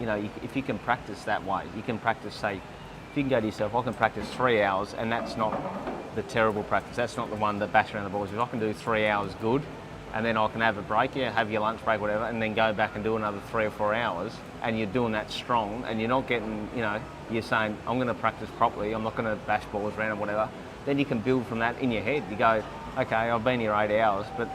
if you can practice that way, you can practice, say, if you can go to yourself, I can practice 3 hours, and that's not the terrible practice. That's not the one that bash around the balls. If I can do 3 hours good, and then I can have a break, have your lunch break, whatever, and then go back and do another 3 or 4 hours, and you're doing that strong, and you're not getting, you're saying, I'm going to practice properly, I'm not going to bash balls around or whatever, then you can build from that in your head. You go, okay, I've been here 8 hours, but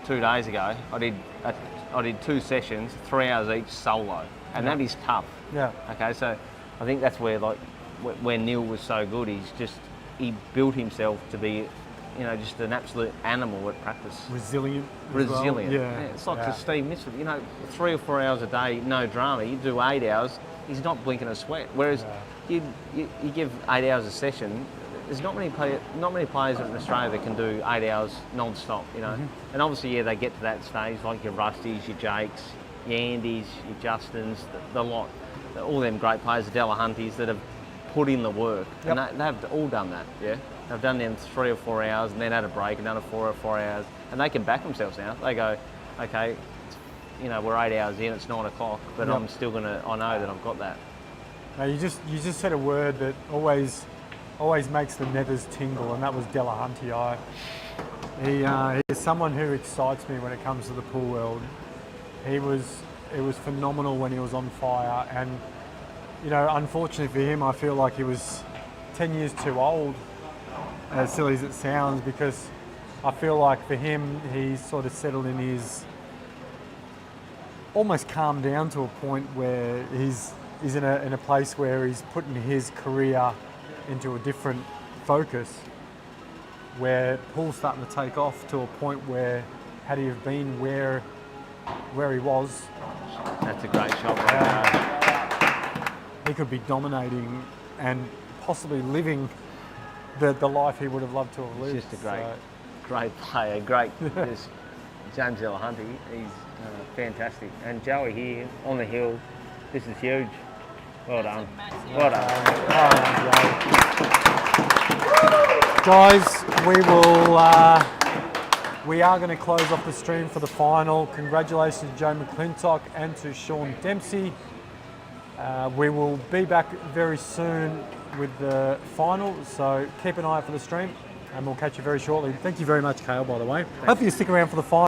2 days ago, I did 2 sessions, 3 hours each solo, and that is tough. Yeah. Okay, so I think that's where, where Neil was so good, he built himself to be, just an absolute animal at practice. Resilient. Resilient. Well. Yeah. It's like Steve Misford, 3 or 4 hours a day, no drama. You do 8 hours, he's not blinking a sweat. Whereas you give 8 hours a session, there's not many players in Australia that can do 8 hours non-stop, And obviously, they get to that stage, like your Rusties, your Jakes, your Andys, your Justins, the lot. All them great players, the Delahunties that have put in the work. And they've all done that, They've done them 3 or 4 hours and then had a break and done 4 or 4 hours. And they can back themselves now. They go, okay, we're 8 hours in, it's 9 o'clock, but I'm still I know that I've got that. Now you just said a word that always makes the nethers tingle, and that was Delahunty. He is someone who excites me when it comes to the pool world. It was phenomenal when he was on fire, and unfortunately for him, I feel like he was 10 years too old, as silly as it sounds, because I feel like for him, he's sort of settled in his, almost calmed down to a point where he's in a place where he's putting his career into a different focus, where pool's starting to take off to a point where, had he have been where he was, that's a great shot right now. He could be dominating and possibly living the life he would have loved to have lived. He's just a great player, great. James Delahunty, he's fantastic. And Joey here on the hill, this is huge. Well done. Well done. Guys, we are going to close off the stream for the final. Congratulations to Joe McClintock and to Sean Dempsey. We will be back very soon with the final, so keep an eye out for the stream and we'll catch you very shortly. Thank you very much, Cale, by the way. Hopefully you stick around for the final.